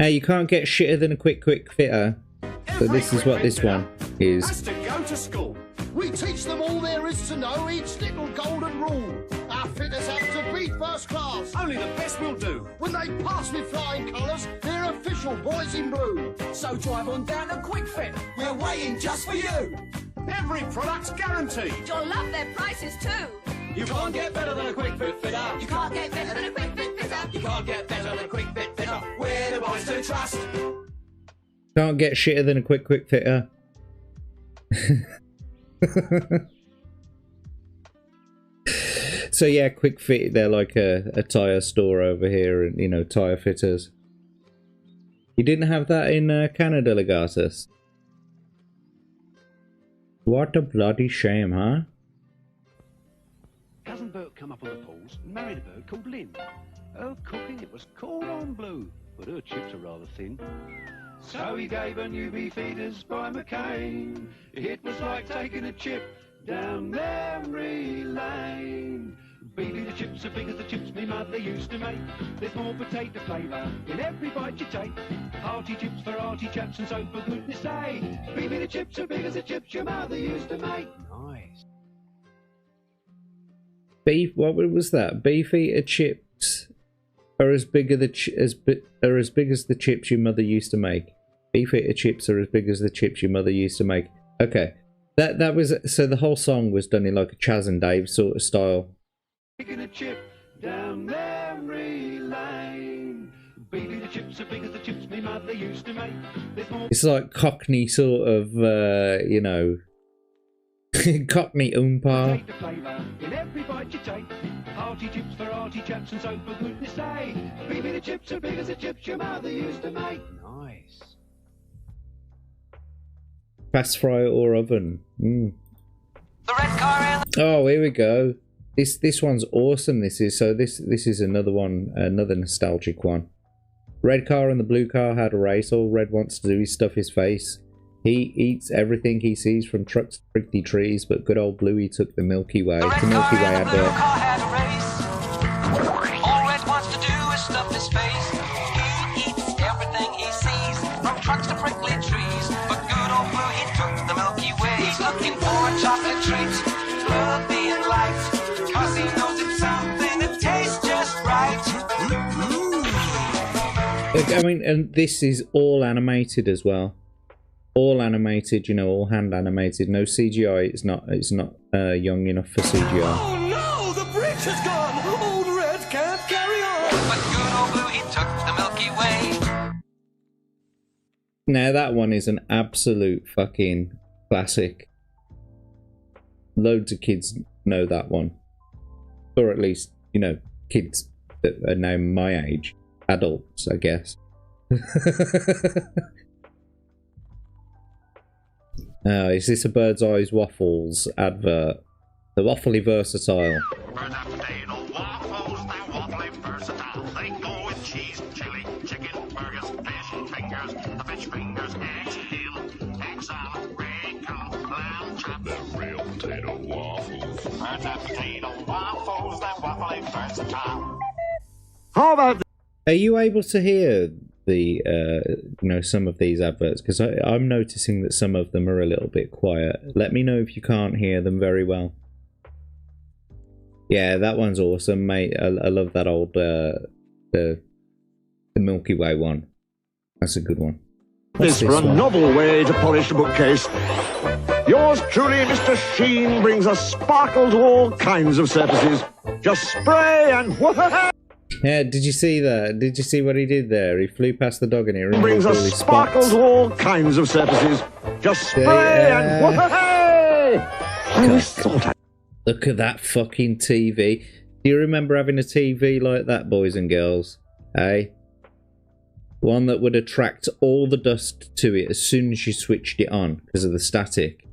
Hey, you can't get shitter than a quick fitter. So this is what this one is. Has to go to school. We teach them all there is to know, each little golden rule. Our fitters have to be first class. Only the best will do. When they pass with flying colours, they're official boys in blue. So drive on down to Quick Fit. We're waiting just for you. Every product's guaranteed. You'll love their prices too. You can't get better than a Quick Fit fitter. You can't get better than a Quick Fit fitter. You can't get better than a Quick Fit fitter. We're the boys to trust. Can't get shitter than a quick fitter. So yeah, Quick Fit, they're like a tyre store over here, and you know, tyre fitters. You didn't have that in Canada, Legatus? What a bloody shame, huh? Cousin Bert come up on the pools and married a bird called Lynn. Her cooking, it was cordon bleu, but her chips are rather thin. So he gave her newbie feeders by McCain. It was like taking a chip down memory lane. Baby, the chips are big as the chips me mother used to make. There's more potato flavour in every bite you take. Hearty chips for hearty chaps, and so for goodness sake, baby, the chips are big as the chips your mother used to make. Nice. Beef? What was that? Beef eater chips are as big as the chips your mother used to make. Beef eater chips are as big as the chips your mother used to make. Okay. That was, so the whole song was done in like a Chaz and Dave sort of style. Taking a chip down memory lane. Baby, the chips are big as the chips me mother used to make. It's like Cockney sort of, you know, Cockney oompa. In every bite you take, hearty chips for hearty chaps, and so for goodness sake, baby, the chips are big as the chips your mother used to make. Nice. Fast fry or oven. Oh, here we go. This one's awesome. This is another one, another nostalgic one. Red car and the blue car had a race. All Red wants to do is stuff his face. He eats everything he sees, from trucks to prickly trees, but good old Bluey took the Milky Way. It's a Milky Way advert. All Red wants to do is stuff his face. He eats everything he sees, from trucks to prickly trees. But good old Blue, he took the Milky Way. He's looking for a chocolate treat, fluffy and light, 'cause he knows it's something that tastes just right. I mean, and this is all animated as well. All animated, you know, all hand animated. No CGI. It's not young enough for CGI. Oh no, the bridge has gone. Old Red can't carry on. But good old Blue, he took the Milky Way. Now that one is an absolute fucking classic. Loads of kids know that one, or at least, you know, kids that are now my age, adults, I guess. Is this a Bird's Eyes Waffles advert? The waffly versatile. They go with cheese, chili, chicken, burgers, fish, fingers, the fish fingers, eggs, ham, egg salad, bacon, lamb chop. The real potato waffles. Potato waffles, they're waffly versatile. How about? Are you able to hear the you know, some of these adverts? Because I'm noticing that some of them are a little bit quiet. Let me know if you can't hear them very well. Yeah, that one's awesome, mate. I love that old the Milky Way one. That's a good one. This for a novel way to polish a bookcase. Yours truly, Mr. Sheen, brings a sparkle to all kinds of surfaces. Just spray and yeah, did you see that? Did you see what he did there? He flew past the dog and he brings a all his sparkle spots. to all kinds of surfaces. Just spray and Look at that fucking TV. Do you remember having a TV like that, boys and girls? Eh? One that would attract all the dust to it as soon as you switched it on because of the static.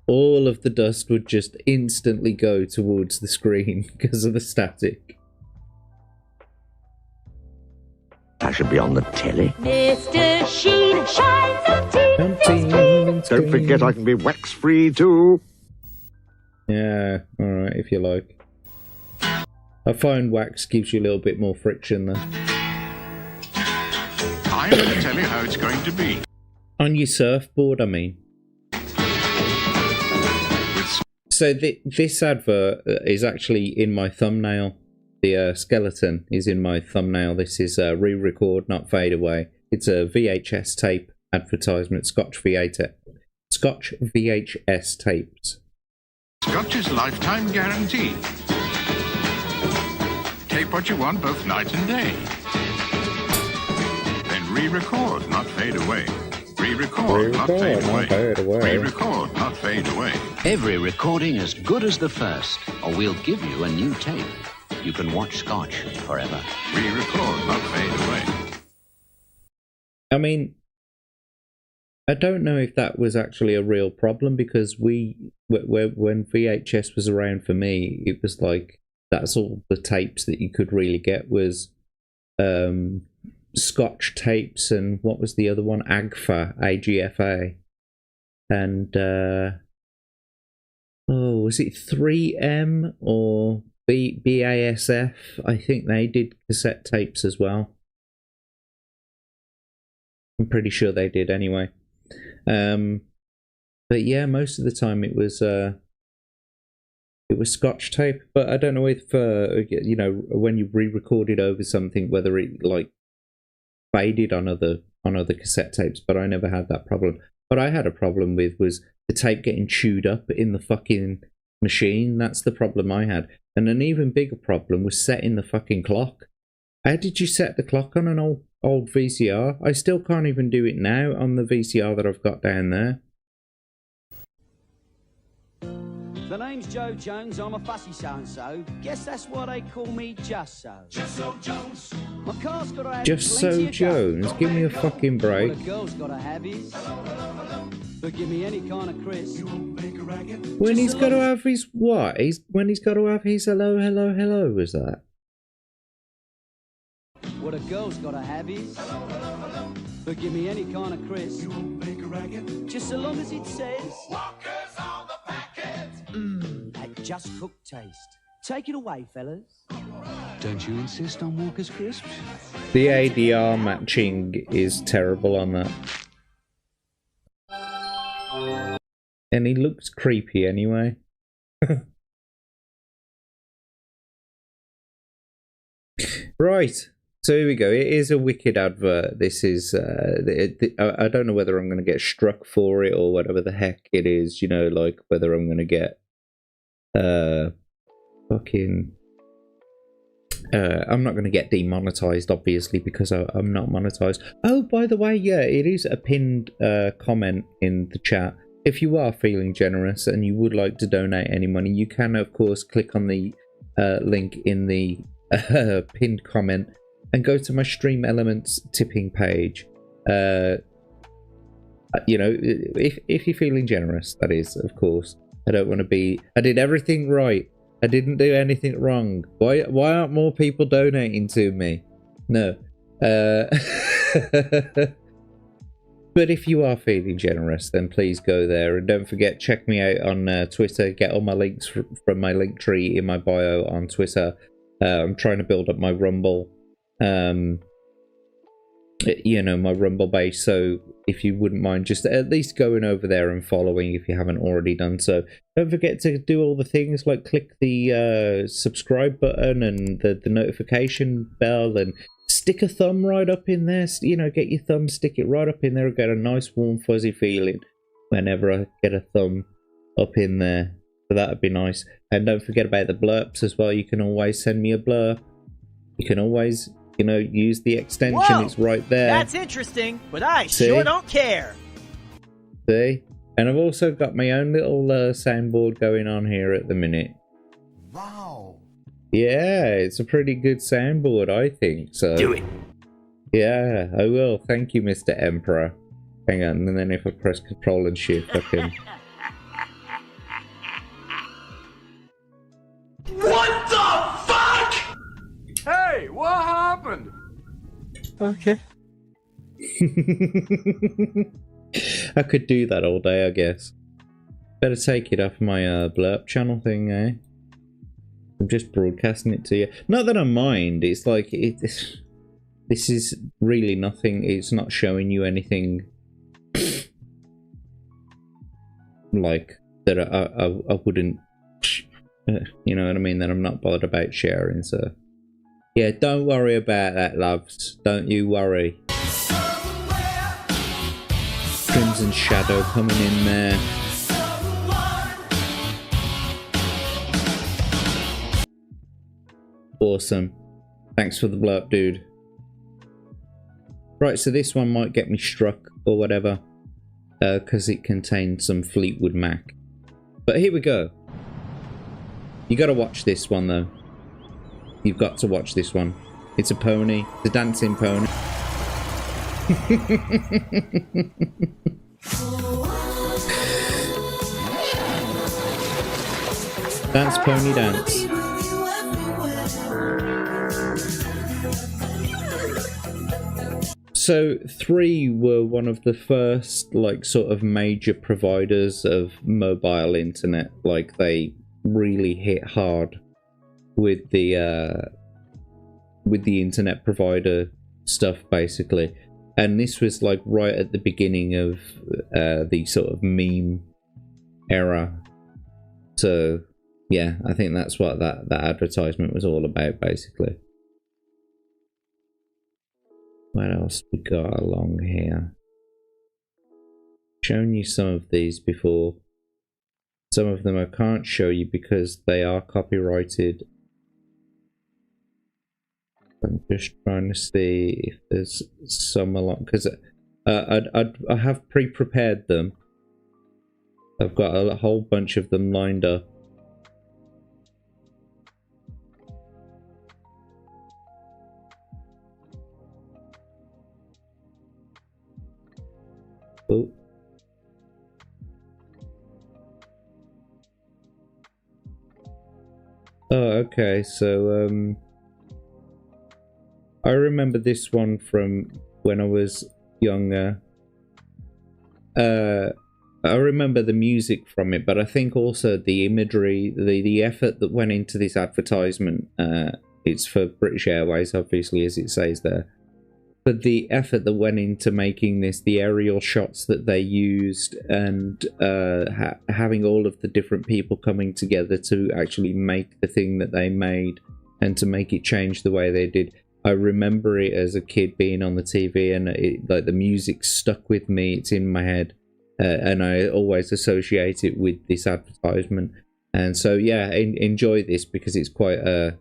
All of the dust would just instantly go towards the screen because of the static. I should be on the telly. Mr. Sheen shines on TV. Don't forget I can be wax-free too. Yeah, alright, if you like. I find wax gives you a little bit more friction though. I'm going to tell you how it's going to be. On your surfboard, I mean. So this advert is actually in my thumbnail. The skeleton is in my thumbnail. This is re-record, not fade away. It's a VHS tape advertisement. Scotch VHS tapes. Scotch's lifetime guarantee. Tape what you want both night and day. Then re-record, not fade away. Re-record, not fade away. Re-record, not fade away. Every recording as good as the first, or we'll give you a new tape. You can watch Scotch forever. Re-record, not fade away. I mean, I don't know if that was actually a real problem, because when VHS was around for me, it was like, that's all the tapes that you could really get was Scotch tapes, and what was the other one? AGFA. And was it 3M or BASF? I think they did cassette tapes as well. I'm pretty sure they did anyway. But yeah, most of the time it was Scotch tape. But I don't know if you know, when you re-recorded over something, whether it like faded on other on other cassette tapes, but I never had that problem. What I had a problem with was the tape getting chewed up in the fucking machine. That's the problem I had. And an even bigger problem was setting the fucking clock. How did you set the clock on an old VCR? I still can't even do it now on the VCR that I've got down there. The name's Joe Jones, I'm a fussy so-and-so. Guess that's why they call me Just So. Just So Jones. My car's got to have Just So Jones? Give me a fucking break. What a girl's got to have is... But give me any kind of Chris. When he's got to have his what? When he's got to have his hello, hello, hello, was that? What a girl's got to have is... But give me any kind of Chris. Just so long as it says... Walkers on the packet. That just cooked taste. Take it away, fellas. Don't you insist on Walker's crisps? The ADR matching is terrible on that. And he looks creepy anyway. Right. So here we go. It is a wicked advert. This is, I don't know whether I'm going to get struck for it or whatever the heck it is, you know, like whether I'm going to get, I'm not going to get demonetized, obviously, because I'm not monetized. Oh, by the way, yeah, it is a pinned comment in the chat. If you are feeling generous and you would like to donate any money, you can, of course, click on the link in the pinned comment and go to my Stream Elements tipping page. You know, if you're feeling generous, that is, of course. I don't want to be... I did everything right. I didn't do anything wrong. Why aren't more people donating to me? No. But if you are feeling generous, then please go there. And don't forget, check me out on Twitter. Get all my links from my link tree in my bio on Twitter. I'm trying to build up my Rumble. You know, my Rumble base. So if you wouldn't mind just at least going over there and following if you haven't already done so. Don't forget to do all the things like click the subscribe button and the notification bell and stick a thumb right up in there. You know, get your thumb, stick it right up in there and get a nice warm fuzzy feeling whenever I get a thumb up in there. So that would be nice. And don't forget about the blurps as well. You can always send me a blurb. You can always, you know, use the extension. Whoa, it's right there. That's interesting, but I sure don't care. See? And I've also got my own little soundboard going on here at the minute. Wow. Yeah, it's a pretty good soundboard, I think. So do it. Yeah, I will. Thank you, Mr. Emperor. Hang on, and then if I press Control and Shift, I can... What the fuck? Hey, what happened? Okay. I could do that all day, I guess. Better take it off my blurb channel thing, eh? I'm just broadcasting it to you. Not that I mind. It's like this is really nothing. It's not showing you anything like that. I wouldn't. You know what I mean? That I'm not bothered about sharing. So yeah, don't worry about that, loves. Don't you worry. Crimson Shadow coming in there. Awesome. Thanks for the blurb, dude. Right, so this one might get me struck or whatever, because it contains some Fleetwood Mac. But here we go. You gotta watch this one, though. You've got to watch this one. It's a pony. It's a dancing pony. Dance, pony, dance. So 3 were one of the first, like, sort of major providers of mobile internet. Like, they really hit hard with the internet provider stuff, basically. And this was like right at the beginning of the sort of meme era. So yeah, I think that's what that advertisement was all about, basically. What else we got along here? Shown you some of these before. Some of them I can't show you because they are copyrighted. I'm just trying to see if there's some along, because I have pre-prepared them. I've got a whole bunch of them lined up. Oh. Oh, okay, so I remember this one from when I was younger. I remember the music from it, but I think also the imagery, the effort that went into this advertisement. It's for British Airways, obviously, as it says there. But the effort that went into making this, the aerial shots that they used, and having all of the different people coming together to actually make the thing that they made and to make it change the way they did. I remember it as a kid being on the TV, and like the music stuck with me. It's in my head, and I always associate it with this advertisement. And so, yeah, enjoy this because it's quite a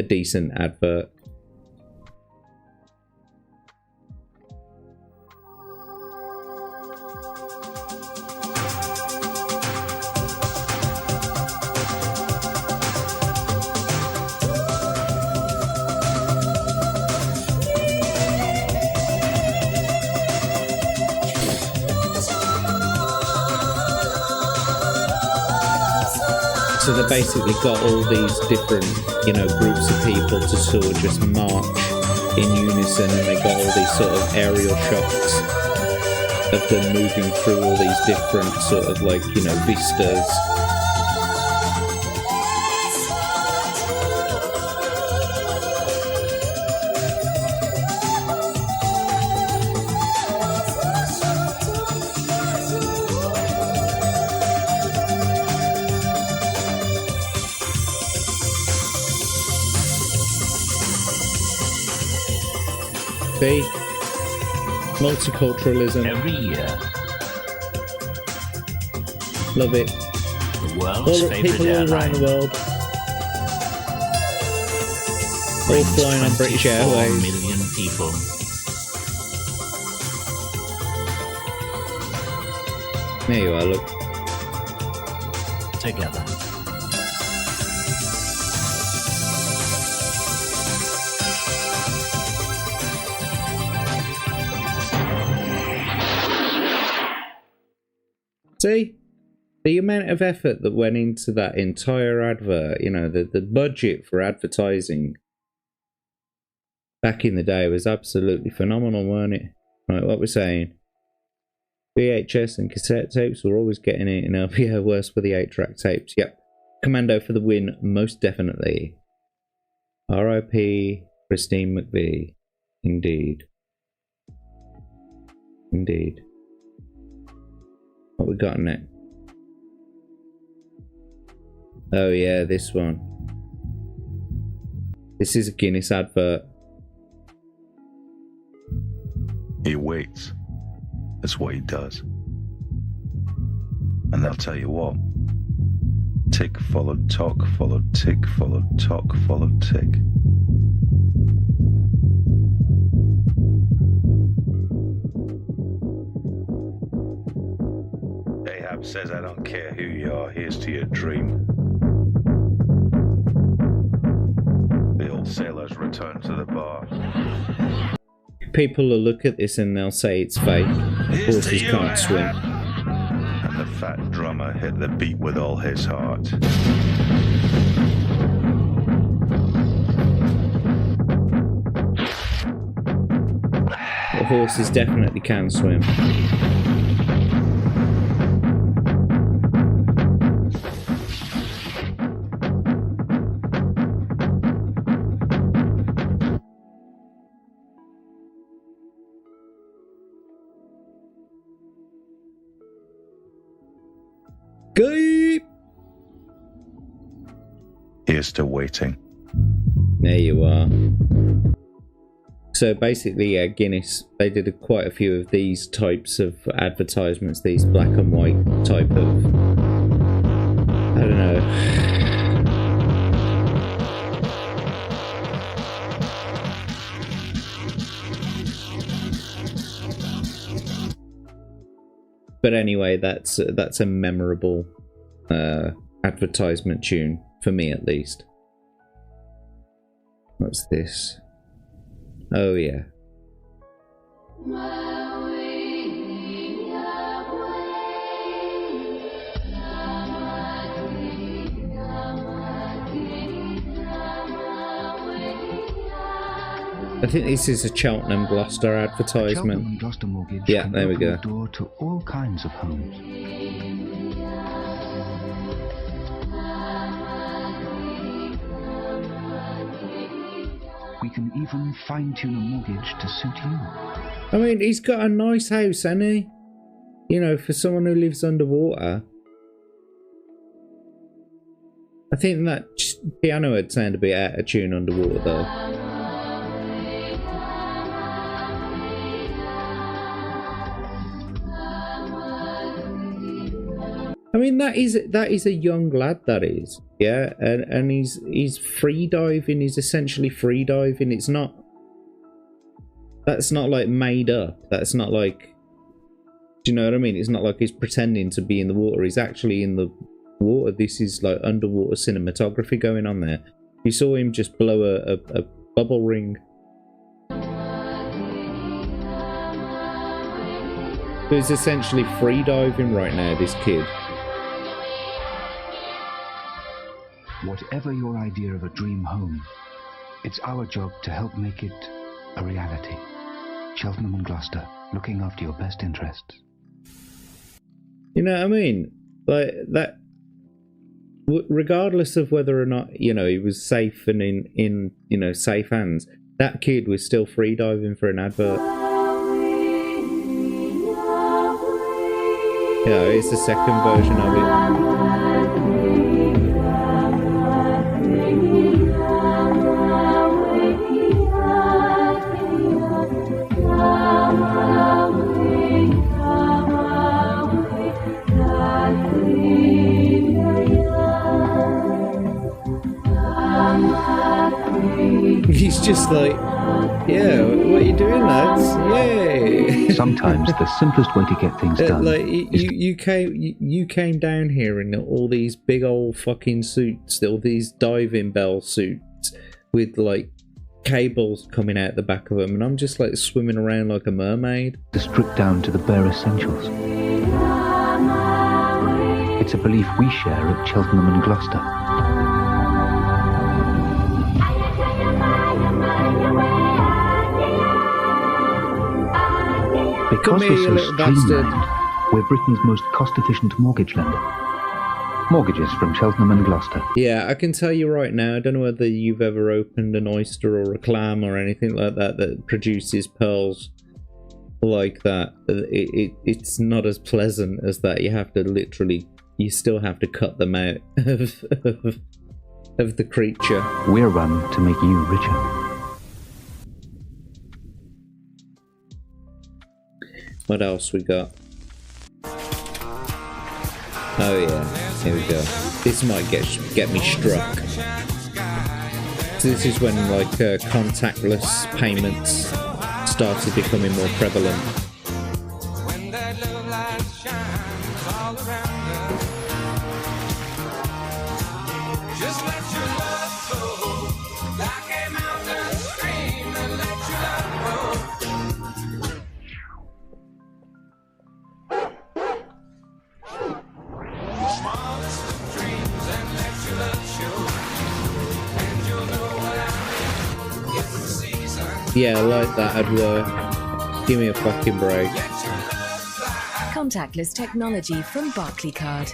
decent advert. So they basically got all these different, groups of people to sort of just march in unison, and they got all these sort of aerial shots of them moving through all these different sort of vistas. Multiculturalism. Every year. Love it. The world's favorite people all around the world. All flying on British Airways. 4 million people. There you are, look. Together. See? The amount of effort that went into that entire advert, the budget for advertising back in the day was absolutely phenomenal, weren't it? Right, what we're saying. VHS and cassette tapes were always getting it, yeah, worse for the 8-track tapes. Yep. Commando for the win, most definitely. R.I.P. Christine McVie. Indeed. Indeed. What we got next? Oh yeah, this one. This is a Guinness advert. He waits. That's what he does. And I'll tell you what. Tick followed tock, followed tick, followed tock, followed tick. Ahab says, I don't care who you are, here's to your dream. The old sailors return to the bar. People will look at this and they'll say it's fake. Horses can't swim. And the fat drummer hit the beat with all his heart. The horses definitely can swim. Go! Here's to waiting. There you are. So basically, yeah, Guinness, they did quite a few of these types of advertisements, these black and white type of, I don't know. But anyway, that's a memorable advertisement tune, for me at least. What's this? Oh yeah. I think this is a Cheltenham Gloucester advertisement. Cheltenham Gloucester mortgage. Yeah, there we go. Door to all kinds of homes. We can even fine-tune a mortgage to suit you. I mean, he's got a nice house, hasn't he? You know, for someone who lives underwater. I think that piano would sound a bit out of tune underwater, though. I mean, that is a young lad, that is, yeah, and he's free diving. He's essentially free diving. It's not. That's not like made up. That's not like. Do you know what I mean? It's not like he's pretending to be in the water. He's actually in the water. This is like underwater cinematography going on there. You saw him just blow a bubble ring. So he's essentially free diving right now, this kid. Whatever your idea of a dream home, it's our job to help make it a reality. Cheltenham and Gloucester, looking after your best interests. You know what I mean? Like that. Regardless of whether or not, you know, he was safe and in you know, safe hands, that kid was still free diving for an advert. Yeah, it's the second version of it. He's just like, yeah, what are you doing, lads? Yay! Sometimes the simplest way to get things done. Like you came down here in all these big old fucking suits, all these diving bell suits with like cables coming out the back of them, and I'm just like swimming around like a mermaid. To strip down to the bare essentials. It's a belief we share at Cheltenham and Gloucester. Because we're so streamlined, we're Britain's most cost-efficient mortgage lender. Mortgages from Cheltenham and Gloucester. Yeah, I can tell you right now, I don't know whether you've ever opened an oyster or a clam or anything like that that produces pearls like that. It's not as pleasant as that. You have to literally, you still have to cut them out of the creature. We're run to make you richer. What else we got? Oh yeah, here we go. This might get me struck. So this is when like contactless payments started becoming more prevalent. When that love light shines all around us, just let your love flow like a mountain stream and let your love grow. Yeah, I like that. I'd work. Give me a fucking break. Contactless technology from Barclaycard,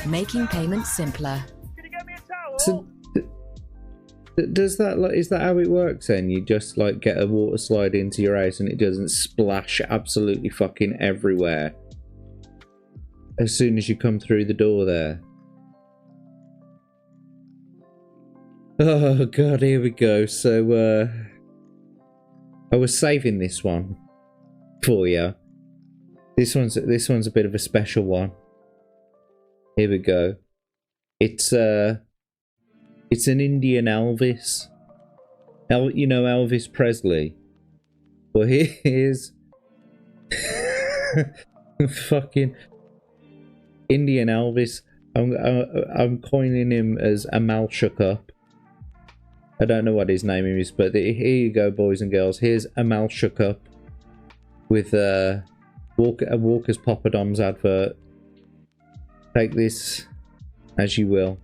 making payments simpler. So, does that like, is that how it works then? You just like get a water slide into your house and it doesn't splash absolutely fucking everywhere as soon as you come through the door there? Oh god, here we go. So I was saving this one for you. This one's a bit of a special one. Here we go. It's an Indian Elvis. You know Elvis Presley. Well, here's fucking Indian Elvis. I'm coining him as Amal Shukup. I don't know what his name is, but here you go, boys and girls. Here's Amal Shukup with a Walker's Poppadoms advert. Take this as you will.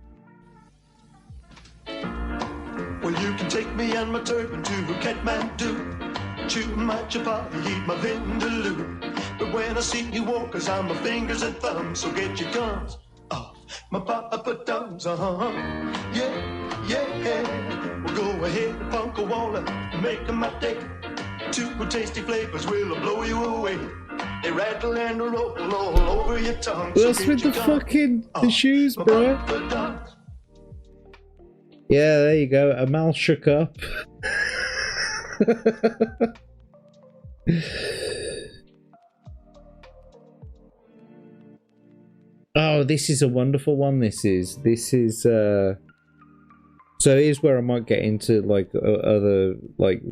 Well, you can take me and my turban to Kathmandu, chew my chapati, eat my vindaloo. But when I see you walk, 'cause I'm my fingers and thumbs, so get your guns off my poppadoms, yeah, yeah. Well, go ahead, punk a waller, make 'em my day. Two tasty flavors will blow you away. They rattle and roll all over your tongue. What's with the fucking the shoes, bro? Yeah, there you go. Amal shook up. Oh, this is a wonderful one. This is so here's where I might get into like other, like,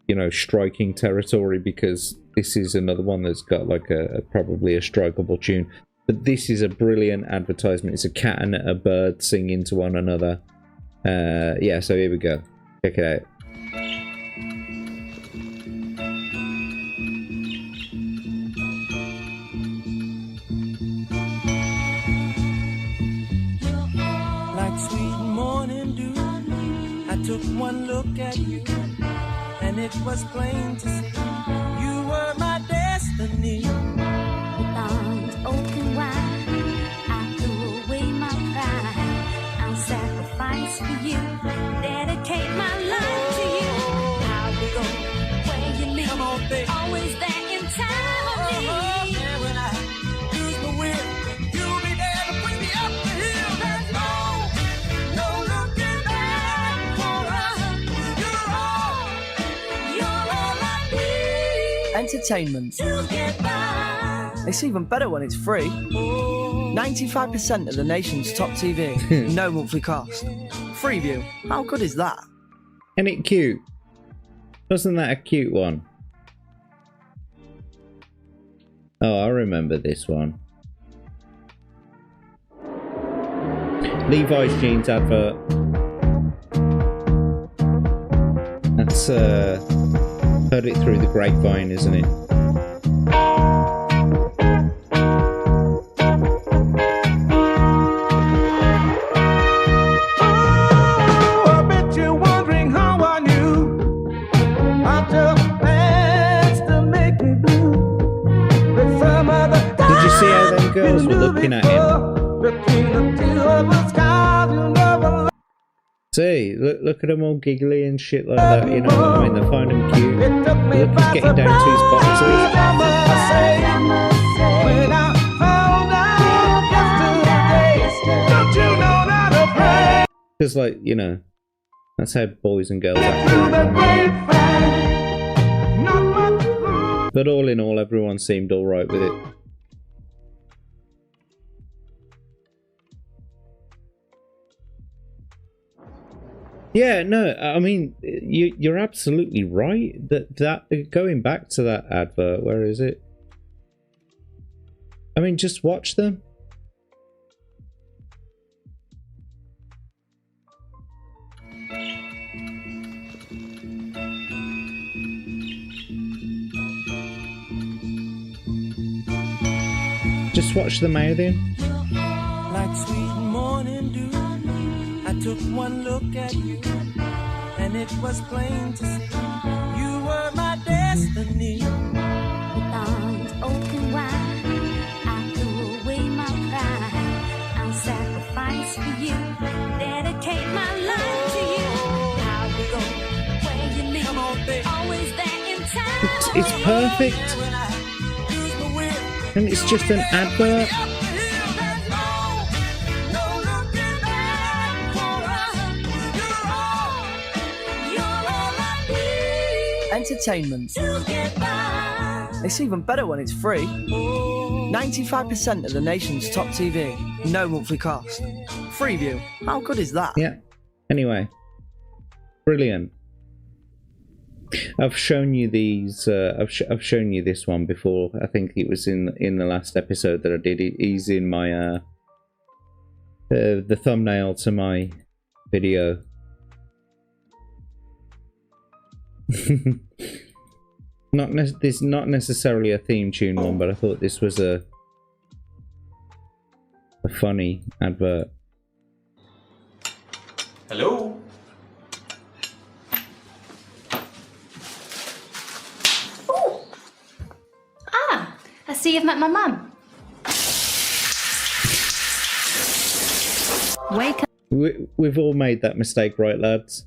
you know, striking territory, because this is another one that's got like probably a strikeable tune. But this is a brilliant advertisement. It's a cat and a bird singing to one another. Yeah, so here we go. Check it out. Like sweet morning dew, I took one look at you, and it was plain to see you were my destiny. With arms open wide, I threw away my pride. I'll sacrifice for you, dedicate my life to you. I'll go where you lead, Come on, baby. always there in time of need. Yeah, when I use my will, you'll be there to bring me up the hill. There's no looking back for us. You're all I need Entertainment. to get by. It's even better when it's free. 95% of the nation's top TV. No monthly cost. Freeview. How good is that? Isn't it cute? Wasn't that a cute one? Oh, I remember this one. Levi's jeans advert. That's heard it through the grapevine, isn't it? I bet you're wondering how I knew. I just asked to make it blue. But some other Did you see how them girls were looking at him? between the two of us, 'cause you never See, look at them all giggly and shit like that, you know what I mean? They find him cute. Look, he's getting down to his boxes. when I found out yesterday. Don't you know that I pray Because, like, you know, that's how boys and girls act. to the grapevine? Not much. But all in all, everyone seemed alright with it. Yeah, no, I mean, you're absolutely right. That going back to that advert, where is it? I mean, just watch them. Just watch the mouthing. Like sweet morning dew, I took one look at you, and it was plain to see you were my destiny. With arms open wide, I threw away my pride. I'll sacrifice for you, dedicate my life to you. I'll go where you lead, Come on, baby. always there in time. It's perfect. When I use my will, And it's just an advert. up the hill, there's no looking back for us. You're all I need. entertainment. It's even better when it's free. 95% of the nation's top TV, no monthly cost. Freeview, how good is that? Yeah. Anyway, brilliant. I've shown you these. I've shown you this one before. I think it was in the last episode that I did. He's in my the thumbnail to my video. This is not necessarily a theme tune one, but I thought this was a funny advert. Hello? I see you've met my mum. Wake up. We've all made that mistake, right, lads?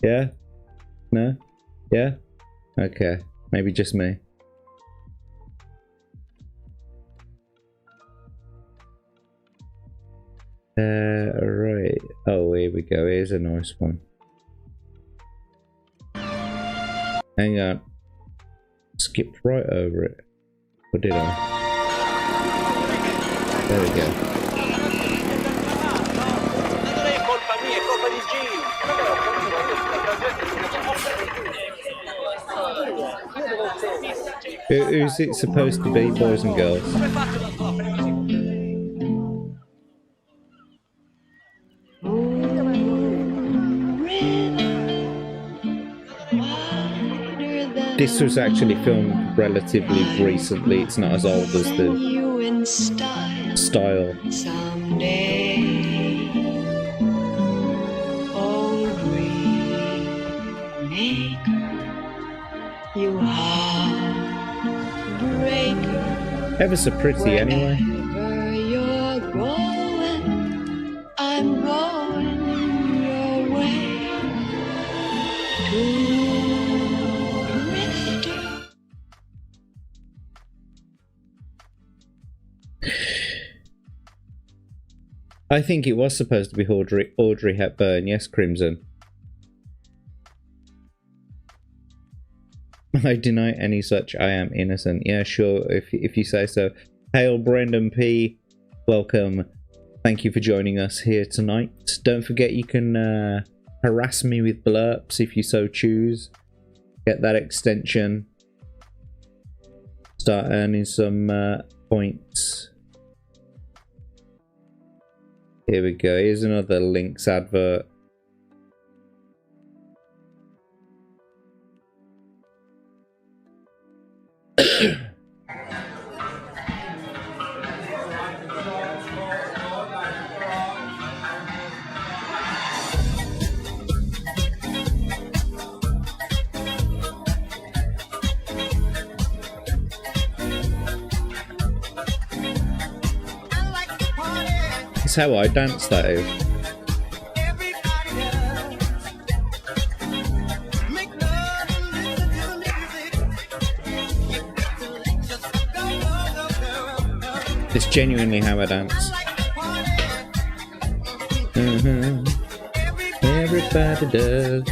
Yeah? No? Yeah? Okay. Maybe just me. Right. Oh, here we go. Here's a nice one. Hang on. Skipped right over it. Or did I? There we go. Who's it supposed to be, boys and girls? This was actually filmed relatively recently. It's not as old as the style. Someday, old Greenacre, you heartbreaker. Ever so pretty, anyway. Wherever you're going, I'm going your way. I think it was supposed to be Audrey Hepburn. Yes, Crimson. I deny any such. I am innocent. Yeah, sure, if you say so. Hail, Brendan P. Welcome. Thank you for joining us here tonight. Don't forget you can harass me with blurps if you so choose. Get that extension. Start earning some points. Here we go. Here's another Lynx advert. It's how I dance, that is. It's genuinely how I dance. Everybody does.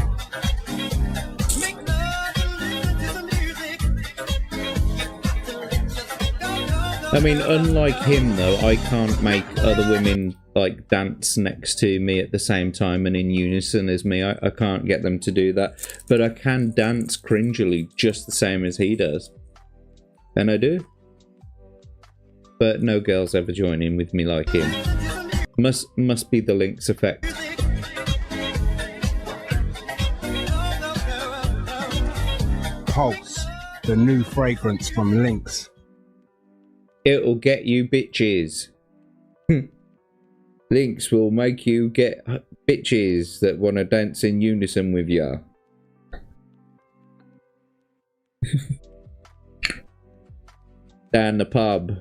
I mean, unlike him though, I can't make other women like dance next to me at the same time and in unison as me. I can't get them to do that, but I can dance cringily just the same as he does, and I do. But no girls ever join in with me like him. Must be the Lynx effect. Pulse, the new fragrance from Lynx. It'll get you bitches. Lynx will make you get bitches that want to dance in unison with you. Down the pub.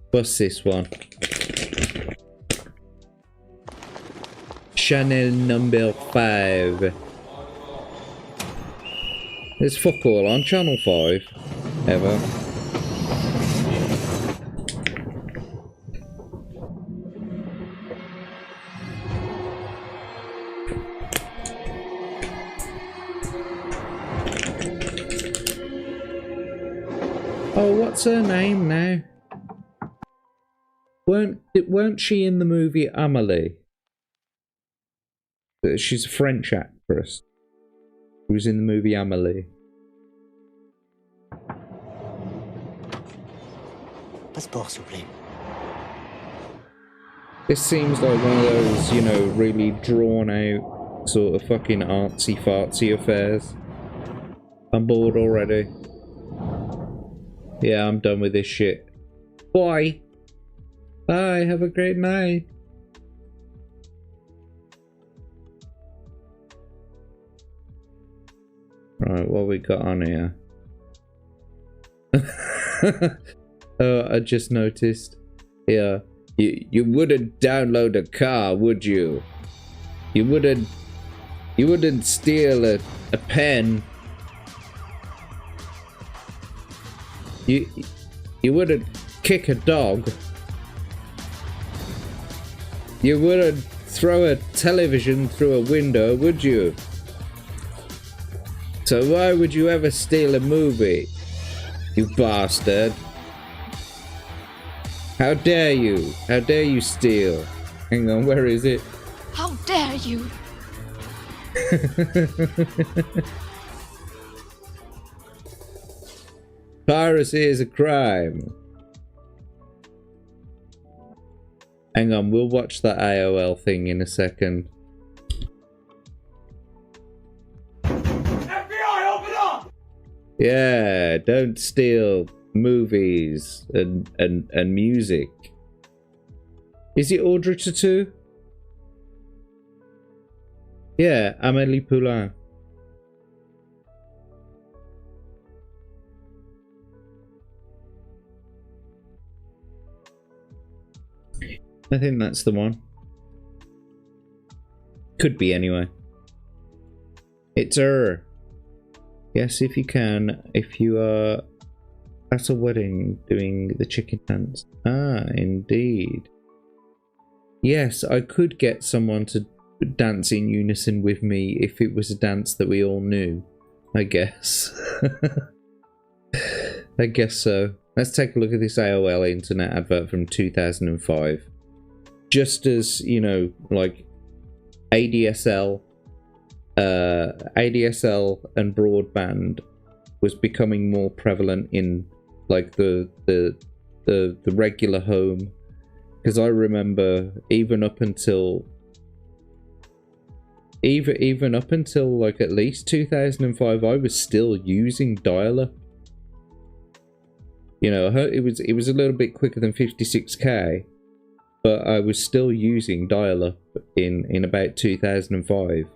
What's this one? Chanel number 5. There's fuck all on Channel 5. Ever. Oh, what's her name now? Weren't she in the movie Amélie? She's a French actress who was in the movie Amélie. Passeport, s'il vous plaît. This seems like one of those, you know, really drawn out sort of fucking artsy fartsy affairs. I'm bored already. Yeah, I'm done with this shit. Bye. Bye, have a great night. Right, what we got on here? Oh, I just noticed. Yeah, you wouldn't download a car, would you? You wouldn't steal a pen. You wouldn't kick a dog. You wouldn't throw a television through a window, would you? So why would you ever steal a movie, you bastard? How dare you? How dare you steal? Hang on, where is it? How dare you? Piracy is a crime. Hang on, we'll watch that AOL thing in a second. FBI, open up! Yeah, don't steal movies and music. Is it Audrey Tautou? Yeah, Amélie Poulain. I think that's the one. Could be anyway. It's her. Yes, if you can. If you are at a wedding doing the chicken dance. Ah, indeed. Yes, I could get someone to dance in unison with me if it was a dance that we all knew. I guess. I guess so. Let's take a look at this AOL internet advert from 2005. Just as, you know, like ADSL and broadband was becoming more prevalent in like the regular home, because I remember even up until like at least 2005 I was still using dial-up. You know, it was a little bit quicker than 56k, but I was still using dial-up in about 2005.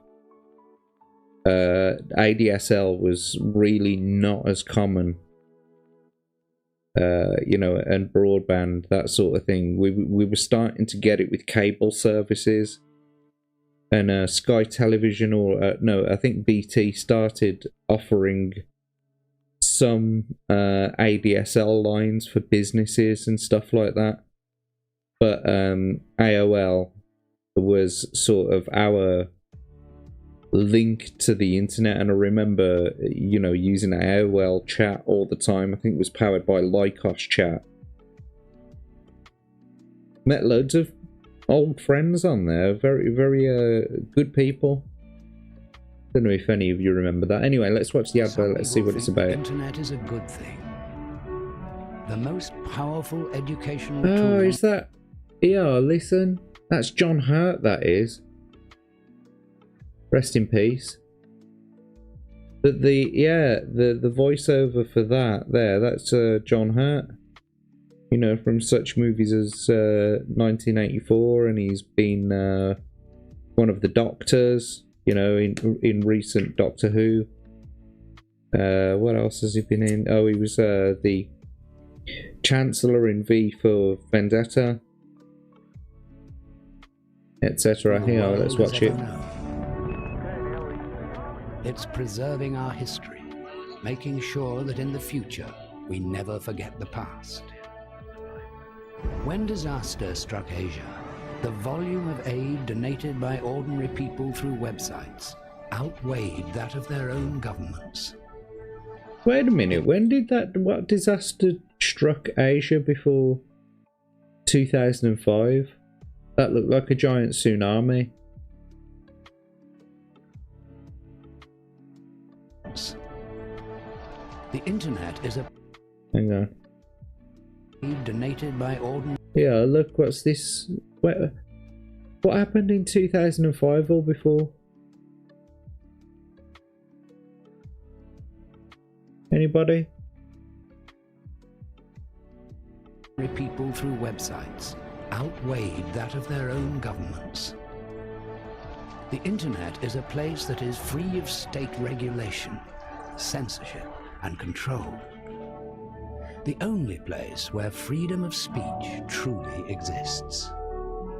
ADSL was really not as common. You know, and broadband, that sort of thing. We were starting to get it with cable services, and Sky Television, or no, I think BT started offering some ADSL lines for businesses and stuff like that. But AOL was sort of our link to the internet, and I remember, you know, using AOL chat all the time. I think it was powered by Lycos chat. Met loads of old friends on there, very good people. Don't know if any of you remember that. Anyway, let's watch the advert. Let's see what it's about. The internet is a good thing. The most powerful educational tool. Oh, is that? Yeah, listen. That's John Hurt, that is. Rest in peace. But the voiceover for that's John Hurt. You know, from such movies as 1984, and he's been one of the Doctors, you know, in recent Doctor Who. What else has he been in? Oh, he was the Chancellor in V for Vendetta, etc. Here, let's watch it. It's preserving our history, making sure that in the future we never forget the past. When disaster struck Asia, the volume of aid donated by ordinary people through websites outweighed that of their own governments. Wait a minute, when did what disaster struck Asia before 2005? That looked like a giant tsunami. The internet is a... Hang on. Donated by ordinary... Yeah, look, what's this? What happened in 2005 or before? Anybody? People through websites outweighed that of their own governments. The internet is a place that is free of state regulation, censorship, and control. The only place where freedom of speech truly exists.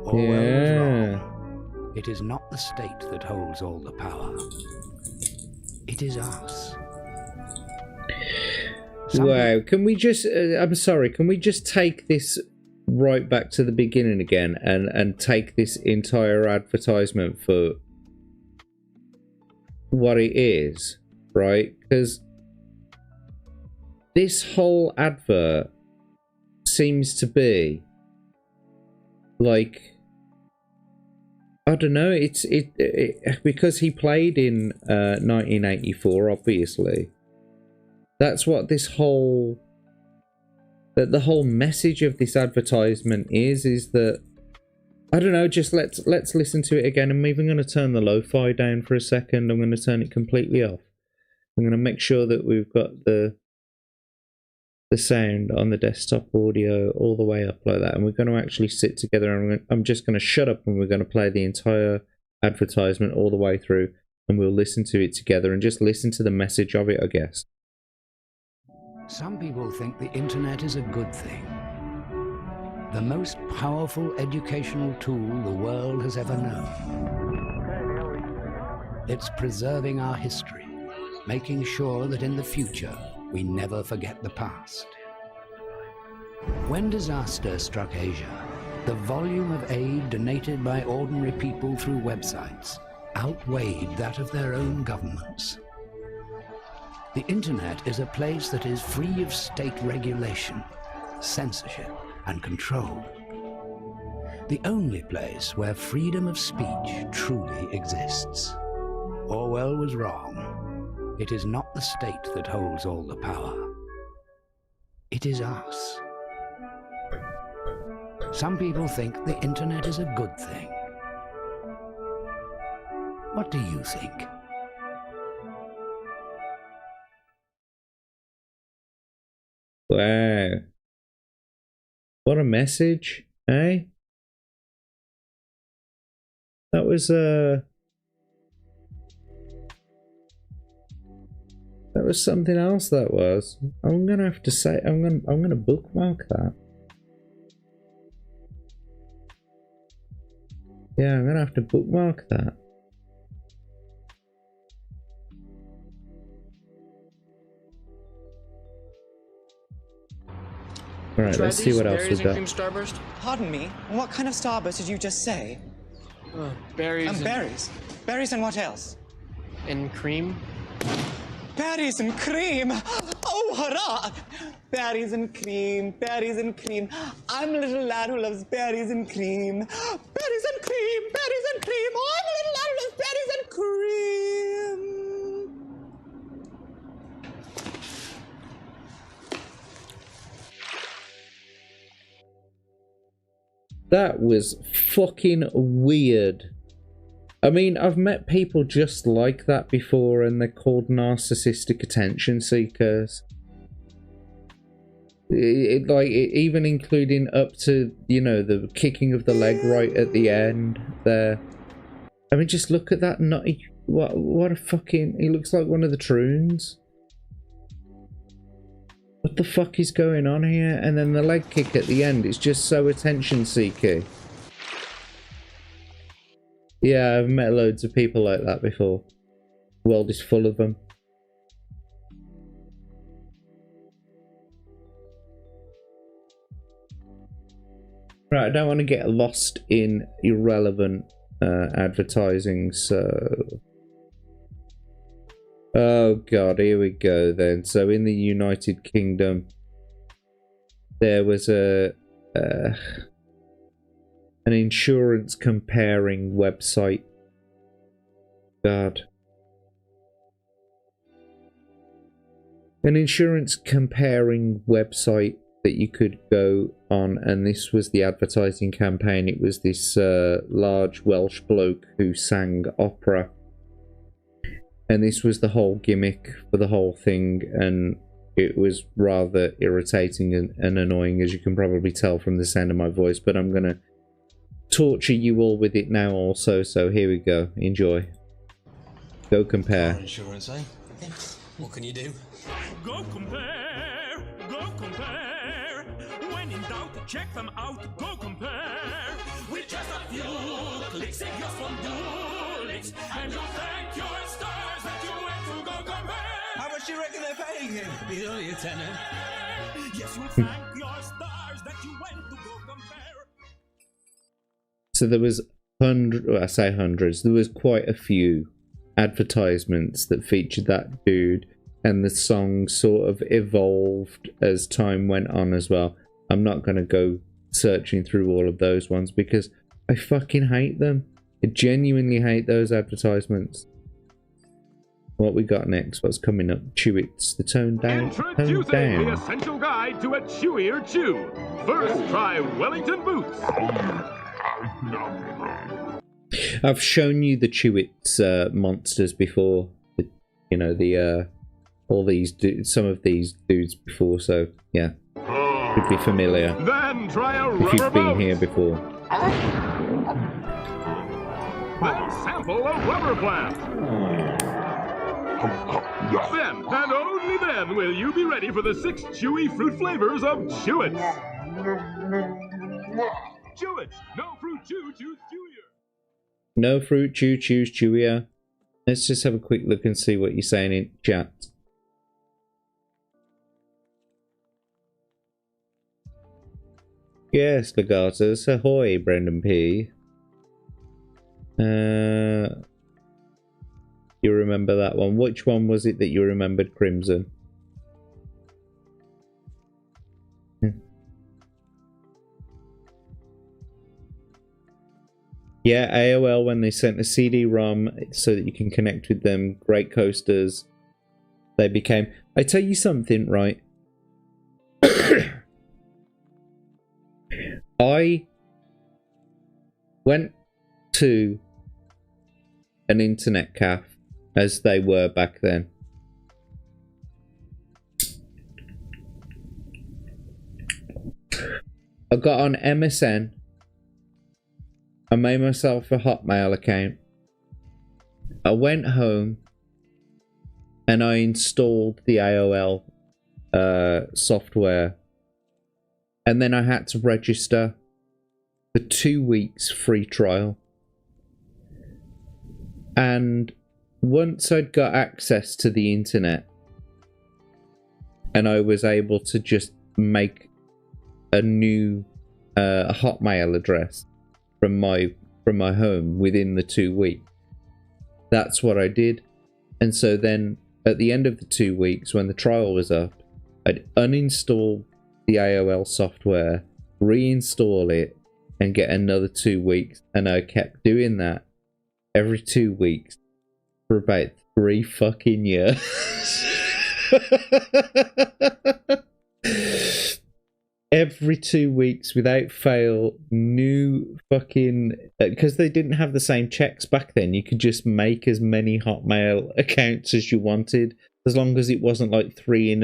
Orwell was wrong. It is not the state that holds all the power. It is us. Wow, can we just, I'm sorry, can we just take this right back to the beginning again and take this entire advertisement for what it is, right? Because this whole advert seems to be like, I don't know, it's because he played in 1984, obviously. That's what this whole, that the whole message of this advertisement is that, I don't know, just let's listen to it again. I'm even going to turn the lo-fi down for a second. I'm going to turn it completely off. I'm going to make sure that we've got the sound on the desktop audio all the way up like that, and we're going to actually sit together, and I'm just going to shut up and we're going to play the entire advertisement all the way through, and we'll listen to it together and just listen to the message of it, I guess. Some people think the internet is a good thing. The most powerful educational tool the world has ever known. It's preserving our history, making sure that in the future we never forget the past. When disaster struck Asia, the volume of aid donated by ordinary people through websites outweighed that of their own governments. The internet is a place that is free of state regulation, censorship, and control. The only place where freedom of speech truly exists. Orwell was wrong. It is not the state that holds all the power. It is us. Some people think the internet is a good thing. What do you think? Wow. What a message, eh? That was something else, that was. I'm gonna have to say, I'm gonna bookmark that. Yeah, I'm gonna have to bookmark that. Alright, let's see what else we got. Cream starburst? Pardon me, what kind of starburst did you just say? Berries. And berries. Berries and what else? And cream. Berries and cream! Oh, hurrah! Berries and cream, berries and cream. I'm a little lad who loves berries and cream. Berries and cream, berries and cream. Oh, I'm a little lad who loves berries and cream. That was fucking weird. I mean, I've met people just like that before, and they're called narcissistic attention seekers. Even including up to, you know, the kicking of the leg right at the end there. I mean, just look at that nutty. What a fucking... He looks like one of the Troons. What the fuck is going on here? And then the leg kick at the end is just so attention seeking. Yeah, I've met loads of people like that before. The world is full of them. Right, I don't want to get lost in irrelevant advertising, so... Oh god, here we go then. So in the United Kingdom, there was an insurance comparing website. God. An insurance comparing website that you could go on, and this was the advertising campaign. It was this large Welsh bloke who sang opera. And this was the whole gimmick for the whole thing, and it was rather irritating and annoying, as you can probably tell from the sound of my voice, but I'm going to torture you all with it now also, so here we go. Enjoy. Go compare. Car insurance, eh? What can you do? Go compare, go compare. When in doubt, check them out. Go compare. With just a few clicks, save your phone bullets, and you'll thank your stars that you went to go compare. How much do you reckon they're paying him? He's only a tenner. Yes, you'll thank your stars that you went to go compare. So there was hundreds. There was quite a few advertisements that featured that dude, and the song sort of evolved as time went on as well. I'm not going to go searching through all of those ones because I fucking hate them. I genuinely hate those advertisements. What we got next? What's coming up? Chewits. The tone down. Introducing the essential guide to a chewier chew. First, try Wellington boots. I've shown you the Chewits monsters before. You know, the all these some of these dudes before, so yeah, should be familiar. Then try a if you've been boat. here before. Then sample a rubber plant. Then, and only then, will you be ready for the 6 chewy fruit flavors of Chewits. Chewits, no fruit chew, choose chewier. No fruit chew, choose chewier. Let's just have a quick look and see what you're saying in chat. Yes, Legatus. Ahoy, Brendan P. You remember that one? Which one was it that you remembered, Crimson? Yeah, AOL, when they sent a CD-ROM so that you can connect with them, great coasters. They became... I tell you something, right? I went to an internet cafe, as they were back then. I got on MSN. I made myself a Hotmail account. I went home and I installed the AOL software. And then I had to register for 2 weeks free trial. And once I'd got access to the internet and I was able to just make a new Hotmail address from my home within the 2 weeks, that's what I did. And so then at the end of the 2 weeks, when the trial was up, I'd uninstall the AOL software, reinstall it, and get another 2 weeks. And I kept doing that every 2 weeks for about 3 fucking years. Every 2 weeks without fail, new fucking... Because they didn't have the same checks back then. You could just make as many Hotmail accounts as you wanted, as long as it wasn't like 3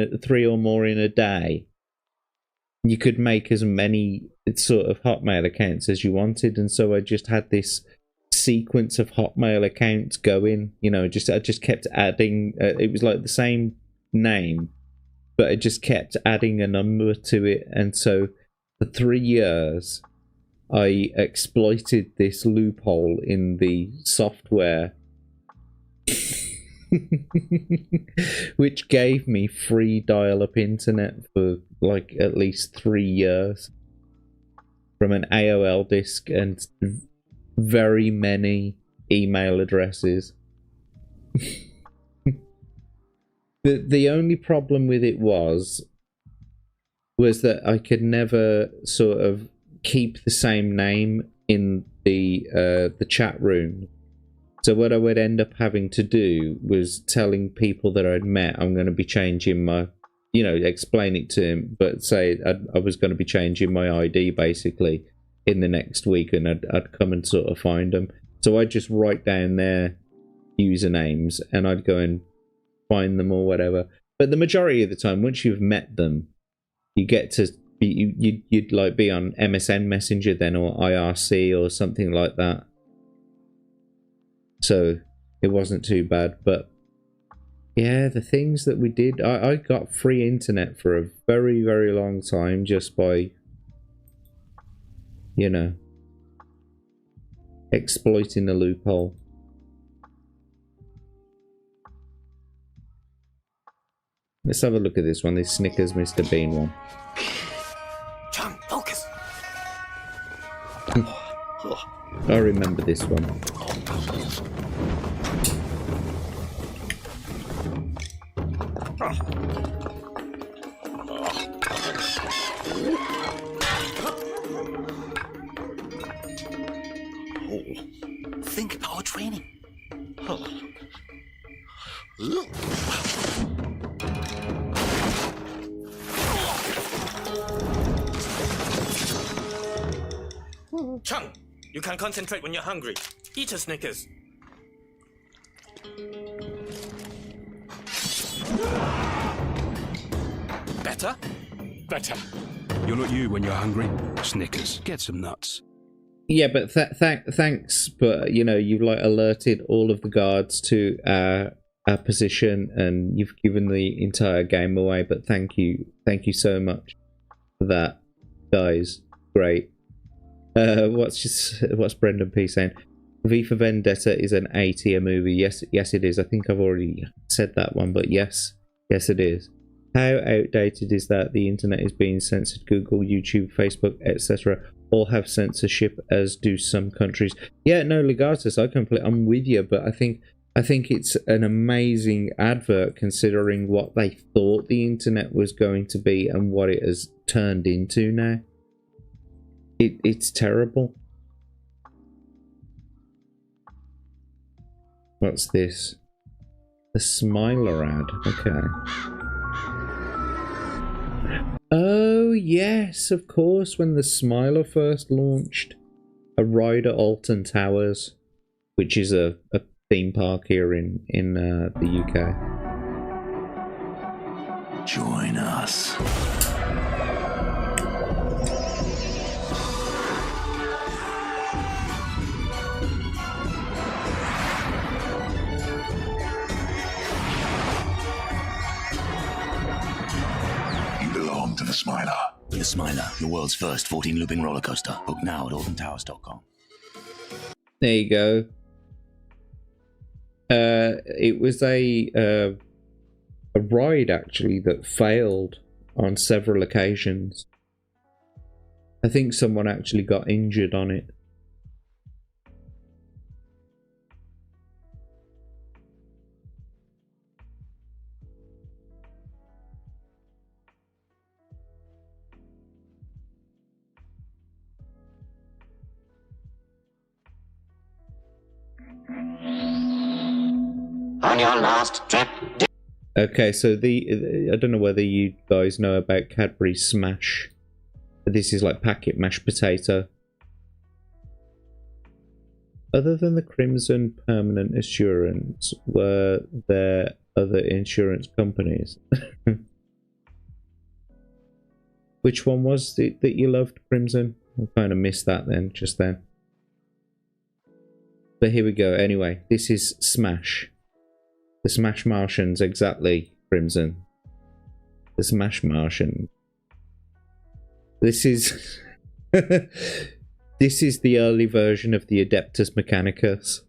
or more in a day. You could make as many sort of Hotmail accounts as you wanted, and so I just had this sequence of Hotmail accounts going. You know, I just kept adding. It was like the same name, but I just kept adding a number to it, and so for 3 years, I exploited this loophole in the software, which gave me free dial-up internet for like at least 3 years from an AOL disk and very many email addresses. The only problem with it was that I could never sort of keep the same name in the chat room. So what I would end up having to do was telling people that I'd met I'm going to be changing my, you know, explain it to him, but say I was going to be changing my ID basically in the next week, and I'd come and sort of find them. So I'd just write down their usernames and I'd go and find them or whatever. But the majority of the time, once you've met them, you get to you'd like be on MSN Messenger then, or IRC or something like that. So it wasn't too bad. But yeah, the things that we did, I got free internet for a very, very long time just by, you know, exploiting the loophole. Let's have a look at this one, this Snickers Mr. Bean one. John, focus. I remember this one. Think about our training. Chung, you can concentrate when you're hungry. Eat a Snickers. Better? Better. You're not you when you're hungry. Snickers. Get some nuts. Yeah, but thanks. But you know, you've like alerted all of the guards to our position, and you've given the entire game away. But thank you so much for that, guys. Great. What's Brendan P saying? V for Vendetta is an A-tier movie. Yes, it is. I think I've already said that one, but yes, it is. How outdated is that? The internet is being censored. Google, YouTube, Facebook, etc. all have censorship, as do some countries. Yeah, no, regardless, I'm with you, but I think it's an amazing advert considering what they thought the internet was going to be and what it has turned into now. It's terrible. What's this? The Smiler ad. Okay. Oh, yes, of course. When the Smiler first launched, a ride at Alton Towers, which is a theme park here in the UK. Join us. To the Smiler. The Smiler, the world's first 14-looping roller coaster. Book now at altontowers.com. There you go. It was a ride actually that failed on several occasions. I think someone actually got injured on it. On your last trip. Okay, so I don't know whether you guys know about Cadbury Smash. This is like packet mashed potato. Other than the Crimson Permanent Assurance, were there other insurance companies? Which one was it that you loved, Crimson? I kind of missed that then, just then. But here we go. Anyway, this is Smash. The Smash Martians, exactly, Crimson. The Smash Martian. This is... this is the early version of the Adeptus Mechanicus.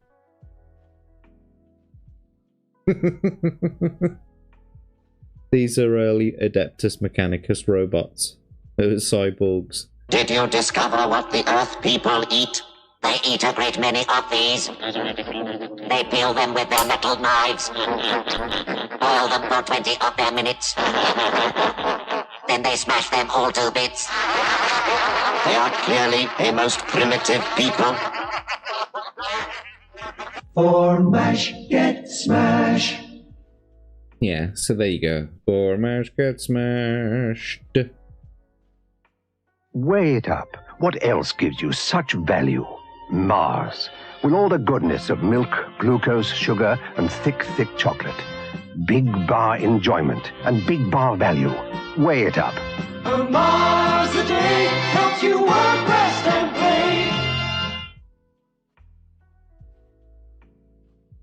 These are early Adeptus Mechanicus robots. Cyborgs. Did you discover what the Earth people eat? They eat a great many of these. They peel them with their metal knives. Boil them for 20 of their minutes. Then they smash them all to bits. They are clearly a most primitive people. For mash, get smash. Yeah, so there you go. For mash, get smashed. Weigh it up. What else gives you such value? Mars, with all the goodness of milk, glucose, sugar, and thick, thick chocolate. Big bar enjoyment and big bar value. Weigh it up. A Mars a day helps you work, rest, and play.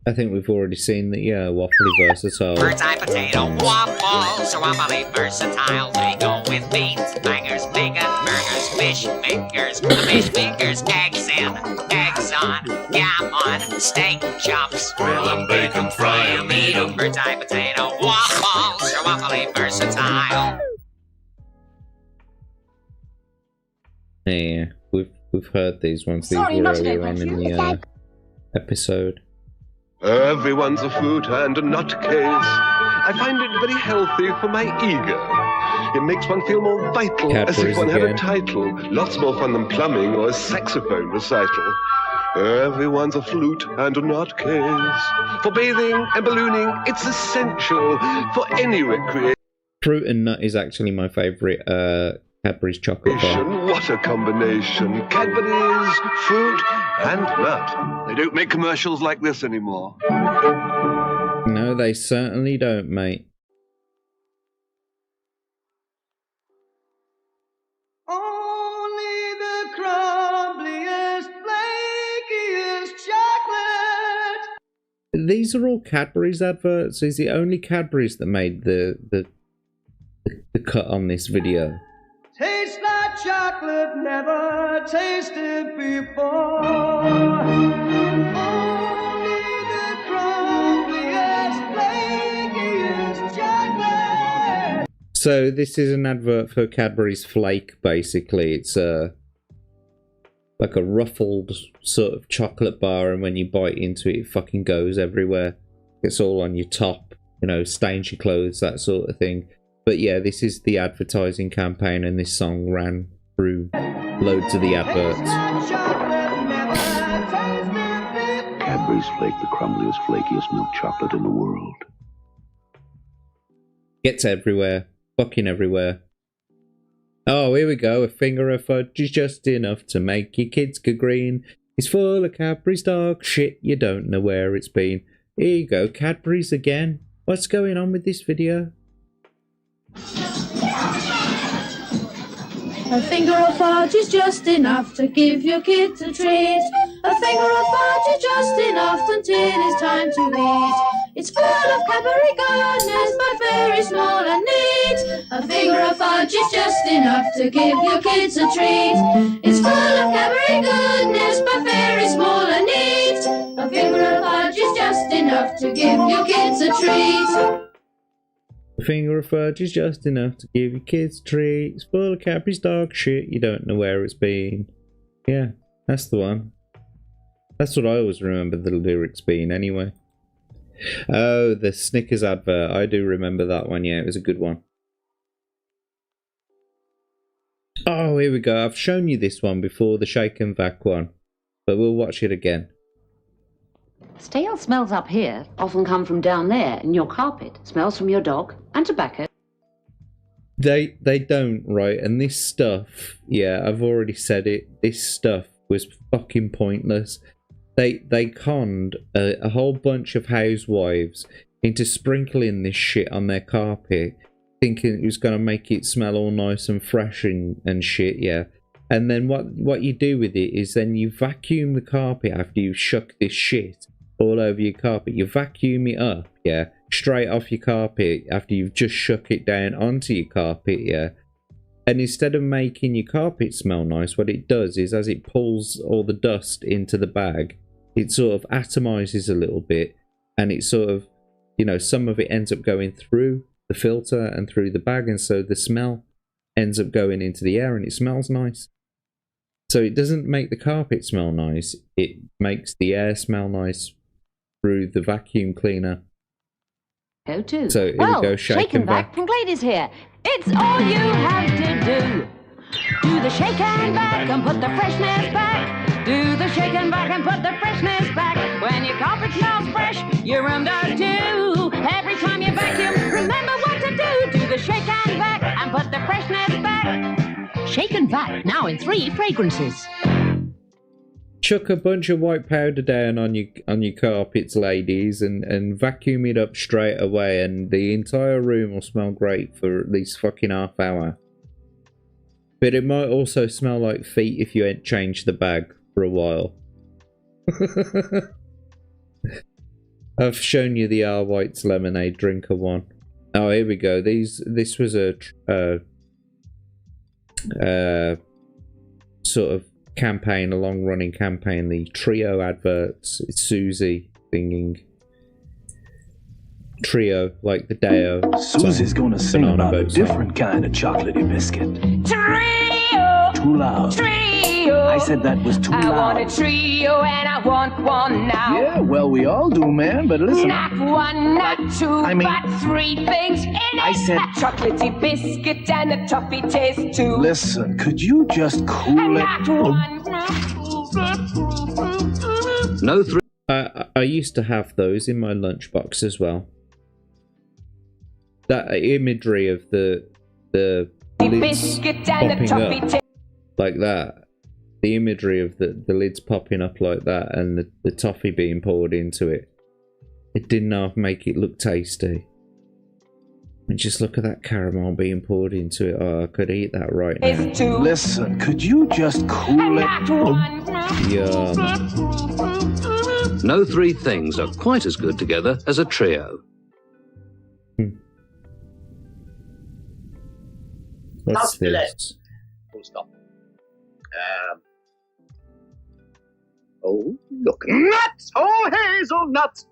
I think we've already seen the waffly versatile. Bird's eye potato waffles are waffly versatile. They go with beans, bangers, bacon, burgers, fish fingers, eggs in, eggs on, yam on, steak chops. Grill 'em, bake 'em, fry 'em, eat 'em. Bird's eye potato waffles are waffly versatile. Yeah, we've heard these ones. These Sorry, were not today, earlier on in thank you. the episode. Everyone's a fruit and a nutcase. I find it very healthy for my ego. It makes one feel more vital, as if one had a title. Lots more fun than plumbing or a saxophone recital. Everyone's a flute and a nutcase. For bathing and ballooning, it's essential for any recreation. Fruit and nut is actually my favourite Cadbury's chocolate bar. What a combination. Cadbury's, fruit and nut. They don't make commercials like this anymore. No, they certainly don't, mate. Only the crumbliest, flakiest chocolate. These are all Cadbury's adverts. Is it only Cadbury's that made the cut on this video? Tastes like chocolate never tasted before. Only the crumbliest, flakiest chocolate. So this is an advert for Cadbury's Flake, basically. It's like a ruffled sort of chocolate bar, and when you bite into it, it fucking goes everywhere. It's all on your top, you know, stains your clothes, that sort of thing. But yeah, this is the advertising campaign, and this song ran through loads of the adverts. Cadbury's Flake, the crumbliest, flakiest milk chocolate in the world. Gets everywhere. Fucking everywhere. Oh, here we go. A finger of fudge is just enough to make your kids go green. It's full of Cadbury's dark shit. You don't know where it's been. Here you go. Cadbury's again. What's going on with this video? A finger of fudge is just enough to give your kids a treat. A finger of fudge is just enough until it's time to eat. It's full of Cadbury goodness, but very small and neat. A finger of fudge is just enough to give your kids a treat. It's full of Cadbury goodness, but very small and neat. A finger of fudge is just enough to give your kids a treat. A finger of fudge is just enough to give your kids a treat. It's full of Cadbury's dog shit. You don't know where it's been. Yeah, that's the one. That's what I always remember the lyrics being anyway. Oh, the Snickers advert. I do remember that one. Yeah, it was a good one. Oh, here we go. I've shown you this one before, the shake and vac one. But we'll watch it again. Stale smells up here often come from down there in your carpet. Smells from your dog and tobacco. They don't, right? And this stuff, yeah, I've already said it. This stuff was fucking pointless. They conned a whole bunch of housewives into sprinkling this shit on their carpet, thinking it was going to make it smell all nice and fresh and shit, yeah. And then what you do with it is then you vacuum the carpet after you've shucked this shit all over your carpet. You vacuum it up, yeah, straight off your carpet after you've just shook it down onto your carpet, yeah. And instead of making your carpet smell nice, what it does is as it pulls all the dust into the bag, it sort of atomizes a little bit, and it sort of, you know, some of it ends up going through the filter and through the bag, and so the smell ends up going into the air and it smells nice. So it doesn't make the carpet smell nice, it makes the air smell nice through the vacuum cleaner. Go to. So here we go, shake and vac. Pink Lady's here. It's all you have to do. Do the shake and vac and put the freshness back. Do the shake and vac and put the freshness back. When your carpet smells fresh, your room does too. Every time you vacuum, remember what to do. Do the shake and vac and put the freshness back. Shake and vac, now in 3 fragrances. Chuck a bunch of white powder down on your carpets, ladies, and vacuum it up straight away, and the entire room will smell great for at least fucking half hour. But it might also smell like feet if you ain't changed the bag for a while. I've shown you the R. White's lemonade drinker one. Oh, here we go. This was a sort of campaign, a long-running campaign. The trio adverts. It's Susie singing trio, like the Deo. Susie's gonna sing about a different kind of chocolatey biscuit. Trio! Too loud. Trio! I said that was too loud. I want a trio and I want one now. Yeah, well, we all do, man, but listen. Not one, not two, but 3 things in it. I said a chocolatey biscuit and a toffee taste too. Listen, could you just cool it? Not one. No 3. I used to have those in my lunchbox as well. That imagery of the lids popping up like that. The imagery of the lids popping up like that and the toffee being poured into it. It didn't half make it look tasty. And just look at that caramel being poured into it. Oh, I could eat that right now. Listen, could you just cool it? Yum. No 3 things are quite as good together as a trio. What's this? Full stop. Oh, look. Nuts! Oh, hazelnuts!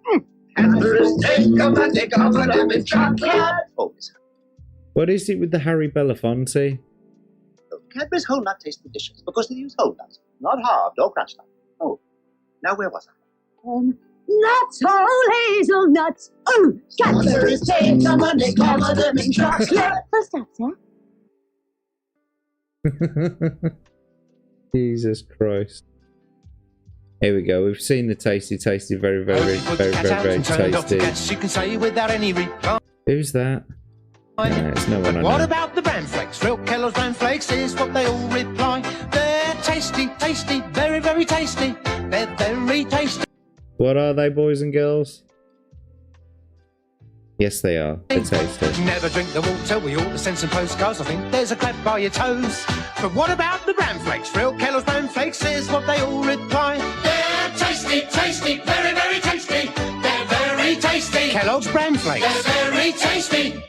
What is it with the Harry Belafonte? Cadbury's whole nut tastes delicious because they use whole nuts, not halved or crunched nuts. Oh, now where was I? Nuts, whole hazelnuts. Oh, Cadbury's take some and they cover them in chocolate. First up, sir. Jesus Christ. Here we go. We've seen the tasty, very, very tasty. You can say without any reply. Who's that? No, it's no one I What know. about the bran flakes? Real Kellogg's bran flakes is what they all reply. They're tasty, very, very tasty. They're very tasty. What are they, boys and girls? Yes, they are. They're tasty. Never drink the water, we ought to send some postcards. I think there's a crab by your toes. But what about the bran flakes? Real Kellogg's bran flakes is what they all reply. They're tasty, very, very tasty. They're very tasty. Kellogg's bran flakes. They're very tasty.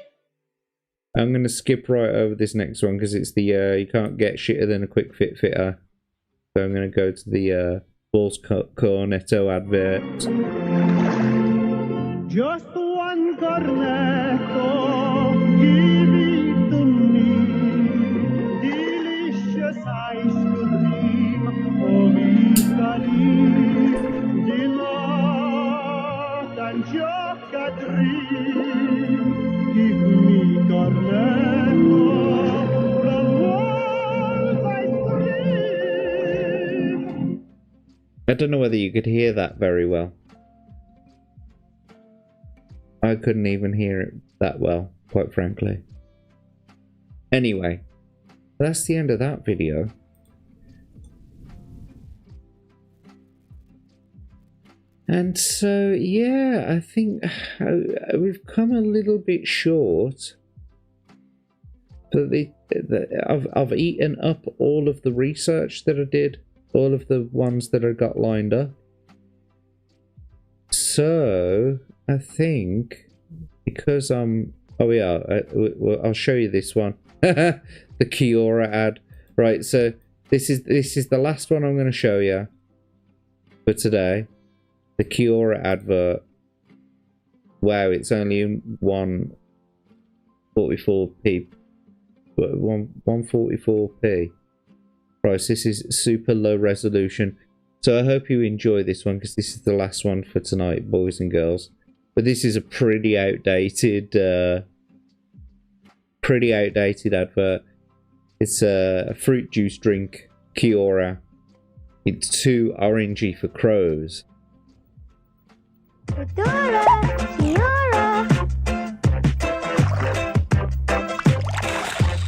I'm going to skip right over this next one because it's the you can't get shitter than a quick fit fitter. So I'm going to go to the Balls Cornetto advert. Just one cornetto, give it to me. Delicious ice cream of Italy. Delight and chocolate. Give me cornetto from Walls ice cream. I don't know whether you could hear that very well. I couldn't even hear it that well, quite frankly. Anyway, that's the end of that video. And so, yeah, I think we've come a little bit short. But I've eaten up all of the research that I did, all of the ones that I got lined up. So I think because oh yeah, I'll show you this one, the Kiora ad. Right, so this is the last one I'm going to show you for today. The Kiora advert. Wow, it's only 144p. 144p. Right, this is super low resolution. So I hope you enjoy this one, because this is the last one for tonight, boys and girls. But this is a pretty outdated advert. It's a fruit juice drink, Kiora. It's too orangey for crows. Dora, Kiora.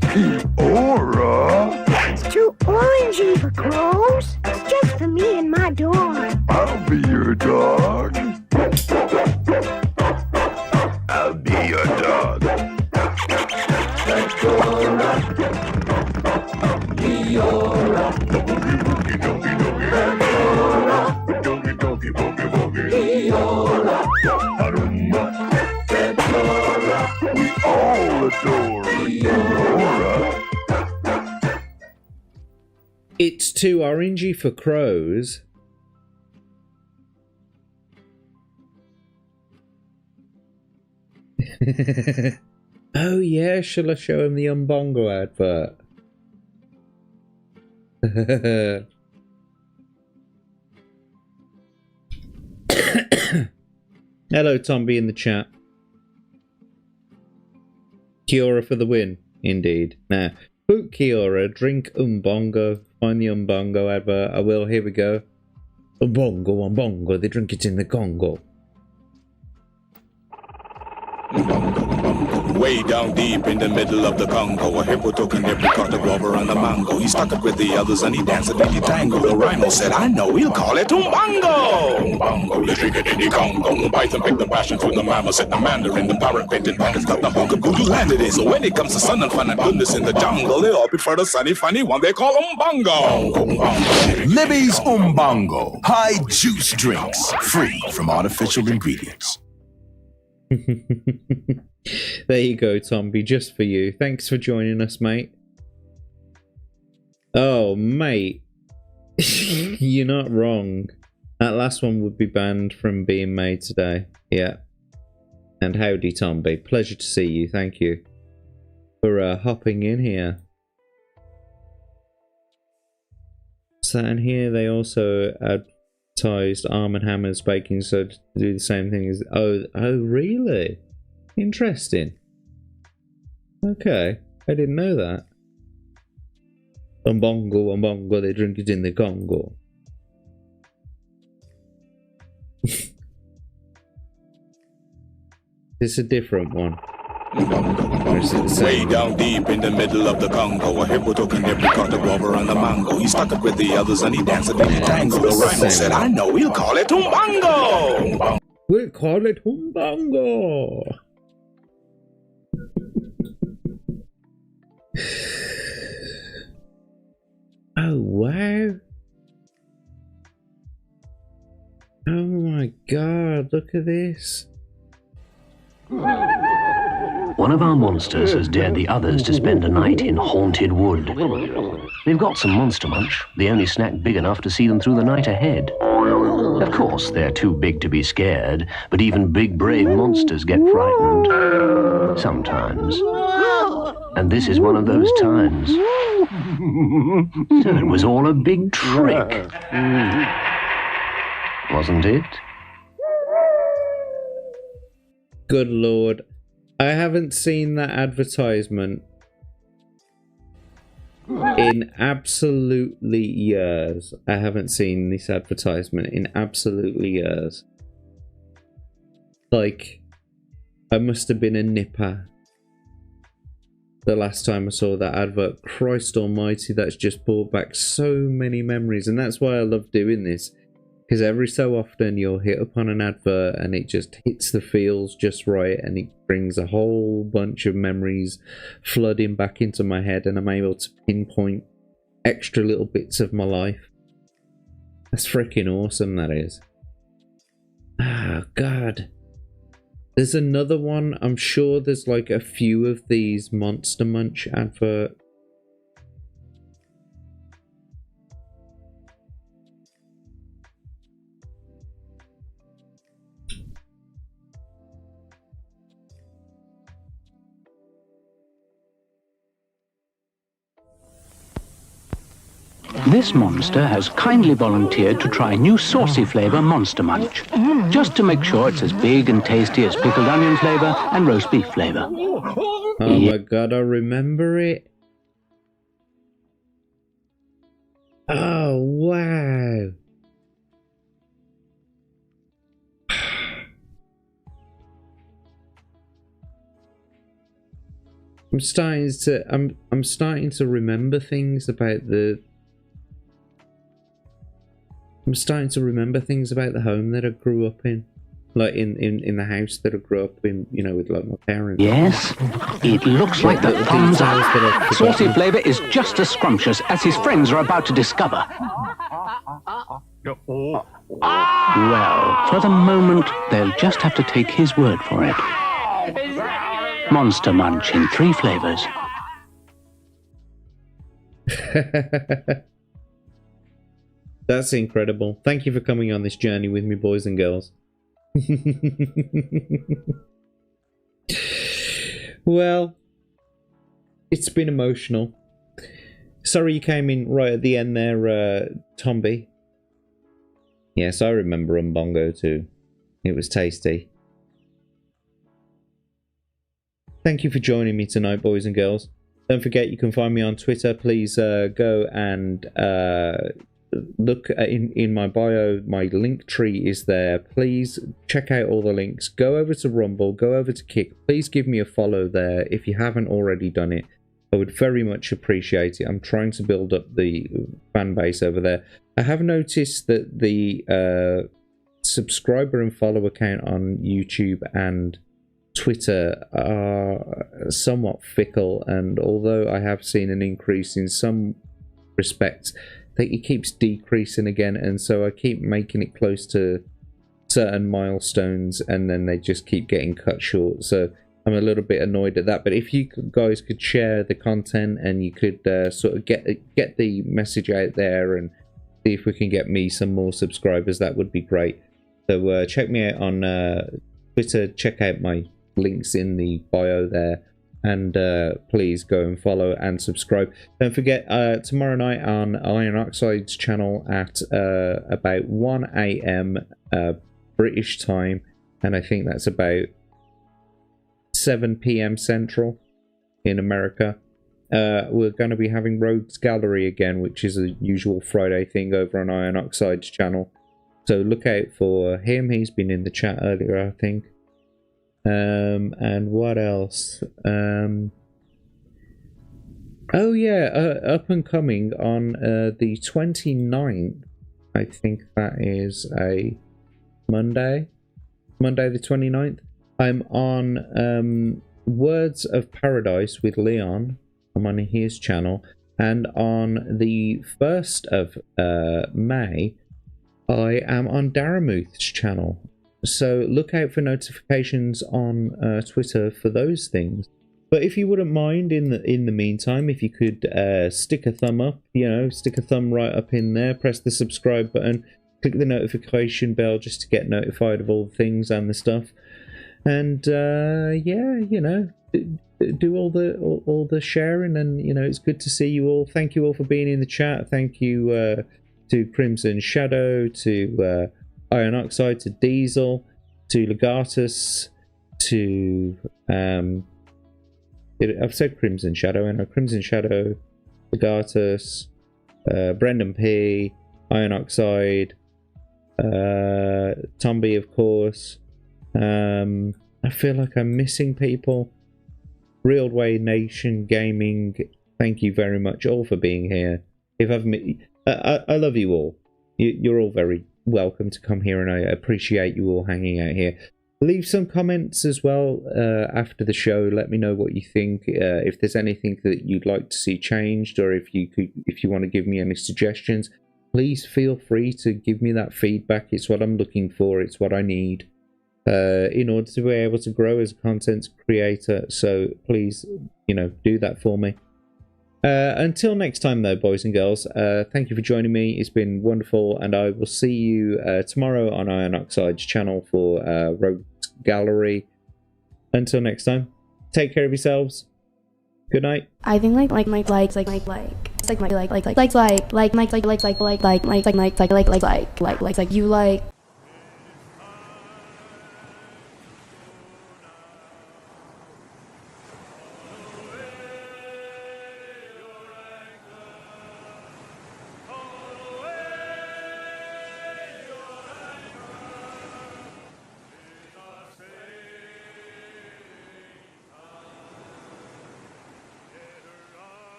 Kiora? It's too orangey for crows. It's just for me and my dog. I'll be your dog. I'll be your dog. Kiora. Kiora. We all adore Kiora. It's too orangey for crows. Oh yeah, shall I show him the Umbongo advert? Hello, Tomby in the chat. Kiora for the win, indeed. Now, boot Kiora, drink Umbongo, find the Umbongo advert. I will, here we go. Umbongo, Umbongo, they drink it in the Congo. Way down deep in the middle of the Congo, a hippo took a nipple, caught the rover on the mango. He stuck it with the others and he danced a dingy tango. The rhino said, I know, we'll call it Umbongo. Umbongo, they drink it in the Congo. Python picked the passion fruit, the mama said the mandarin. The parrot painted bandits got the hunk of voodoo land it is. So when it comes to sun and fun and goodness in the jungle, they all prefer the sunny, funny one they call Umbongo. Libby's Umbongo. High juice drinks. Free from artificial ingredients. There you go, Tomby, just for you. Thanks for joining us, mate. Oh, mate. You're not wrong. That last one would be banned from being made today. Yeah. And howdy, Tomby. Pleasure to see you. Thank you for hopping in here. So, and here they also advertised Arm & Hammer's baking soda to do the same thing as... Oh, really? Interesting. Okay, I didn't know that. Umbongo, Umbongo, they drink it in the Congo. It's a different one. Way down deep in the middle of the Congo, a hippo took a nipple, caught the rover on the mango. He stuck it with the others and he danced a dingy tango. The rhino said, I know, we'll call it Umbongo. We'll call it Umbongo. Oh, wow. Oh my god, look at this. One of our monsters has dared the others to spend a night in Haunted Wood. They've got some monster munch, the only snack big enough to see them through the night ahead. Of course, they're too big to be scared, but even big, brave monsters get frightened. Sometimes. And this is one of those times. So it was all a big trick. Wasn't it? Good lord. I haven't seen that advertisement in absolutely years. I haven't seen this advertisement in absolutely years. Like, I must have been a nipper the last time I saw that advert. Christ almighty, that's just brought back so many memories. And that's why I love doing this. Because every so often you'll hit upon an advert and it just hits the feels just right, and it brings a whole bunch of memories flooding back into my head, and I'm able to pinpoint extra little bits of my life. That's freaking awesome, that is. Ah, God. There's another one. I'm sure there's like a few of these Monster Munch adverts. This monster has kindly volunteered to try new saucy flavour Monster Munch, just to make sure it's as big and tasty as pickled onion flavour and roast beef flavour. Oh my god, I remember it. Oh, wow. I'm starting to remember things about the home that I grew up in. Like in the house that I grew up in, you know, with like my parents. Yes, it looks like the thumbs up. Saucy flavour is just as scrumptious as his friends are about to discover. Well, for the moment, they'll just have to take his word for it. Monster Munch in 3 flavours. That's incredible. Thank you for coming on this journey with me, boys and girls. Well, it's been emotional. Sorry you came in right at the end there, Tomby. Yes, I remember Umbongo too. It was tasty. Thank you for joining me tonight, boys and girls. Don't forget you can find me on Twitter. Please go and look in my bio. My link tree is there. Please check out all the links. Go over to Rumble, go over to Kick. Please give me a follow there if you haven't already done it. I would very much appreciate it. I'm trying to build up the fan base over there. I have noticed that the subscriber and follow account on YouTube and Twitter are somewhat fickle, and although I have seen an increase in some respects, I think it keeps decreasing again, and so I keep making it close to certain milestones and then they just keep getting cut short. So I'm a little bit annoyed at that, but if you guys could share the content and you could sort of get the message out there and see if we can get me some more subscribers, that would be great. So check me out on Twitter, check out my links in the bio there, and please go and follow and subscribe. Don't forget tomorrow night on Iron Oxide's channel at about 1 AM British time, and I think that's about 7 PM Central in America. We're going to be having Rogues Gallery again, which is a usual Friday thing over on Iron Oxide's channel, so look out for him. He's been in the chat earlier, I think. And what else? Oh yeah, up and coming on the 29th, I think that is a Monday the 29th, I'm on Words of Paradise with Leon. I'm on his channel, and on the 1st of May I am on Daramuth's channel. So look out for notifications on Twitter for those things. But if you wouldn't mind, in the meantime, if you could stick a thumb up, stick a thumb right up in there, press the subscribe button, click the notification bell just to get notified of all the things and the stuff. And yeah, do all the sharing, and it's good to see you all. Thank you all for being in the chat. Thank you to Crimson Shadow, to Iron Oxide, to Diesel, to Legatus, to I've said Crimson Shadow, and Crimson Shadow, Legatus, Brendan P, Iron Oxide, Tomby, of course. I feel like I'm missing people. Real Way Nation Gaming, thank you very much all for being here. I love you all. You're all very welcome to come here, and I appreciate you all hanging out here. Leave some comments as well after the show. Let me know what you think. If there's anything that you'd like to see changed, or if you want to give me any suggestions, please feel free to give me that feedback. It's what I'm looking for. It's what I need in order to be able to grow as a content creator. So please, do that for me. Until next time, though, boys and girls, thank you for joining me. It's been wonderful, and I will see you tomorrow on Iron Oxide's channel for Rogues Gallery. Until next time, take care of yourselves. Good night. I think like you like.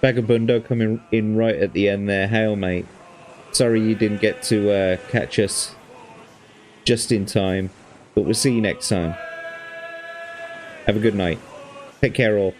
Vagabundo coming in right at the end there. Hail, mate. Sorry you didn't get to catch us just in time, but we'll see you next time. Have a good night. Take care all.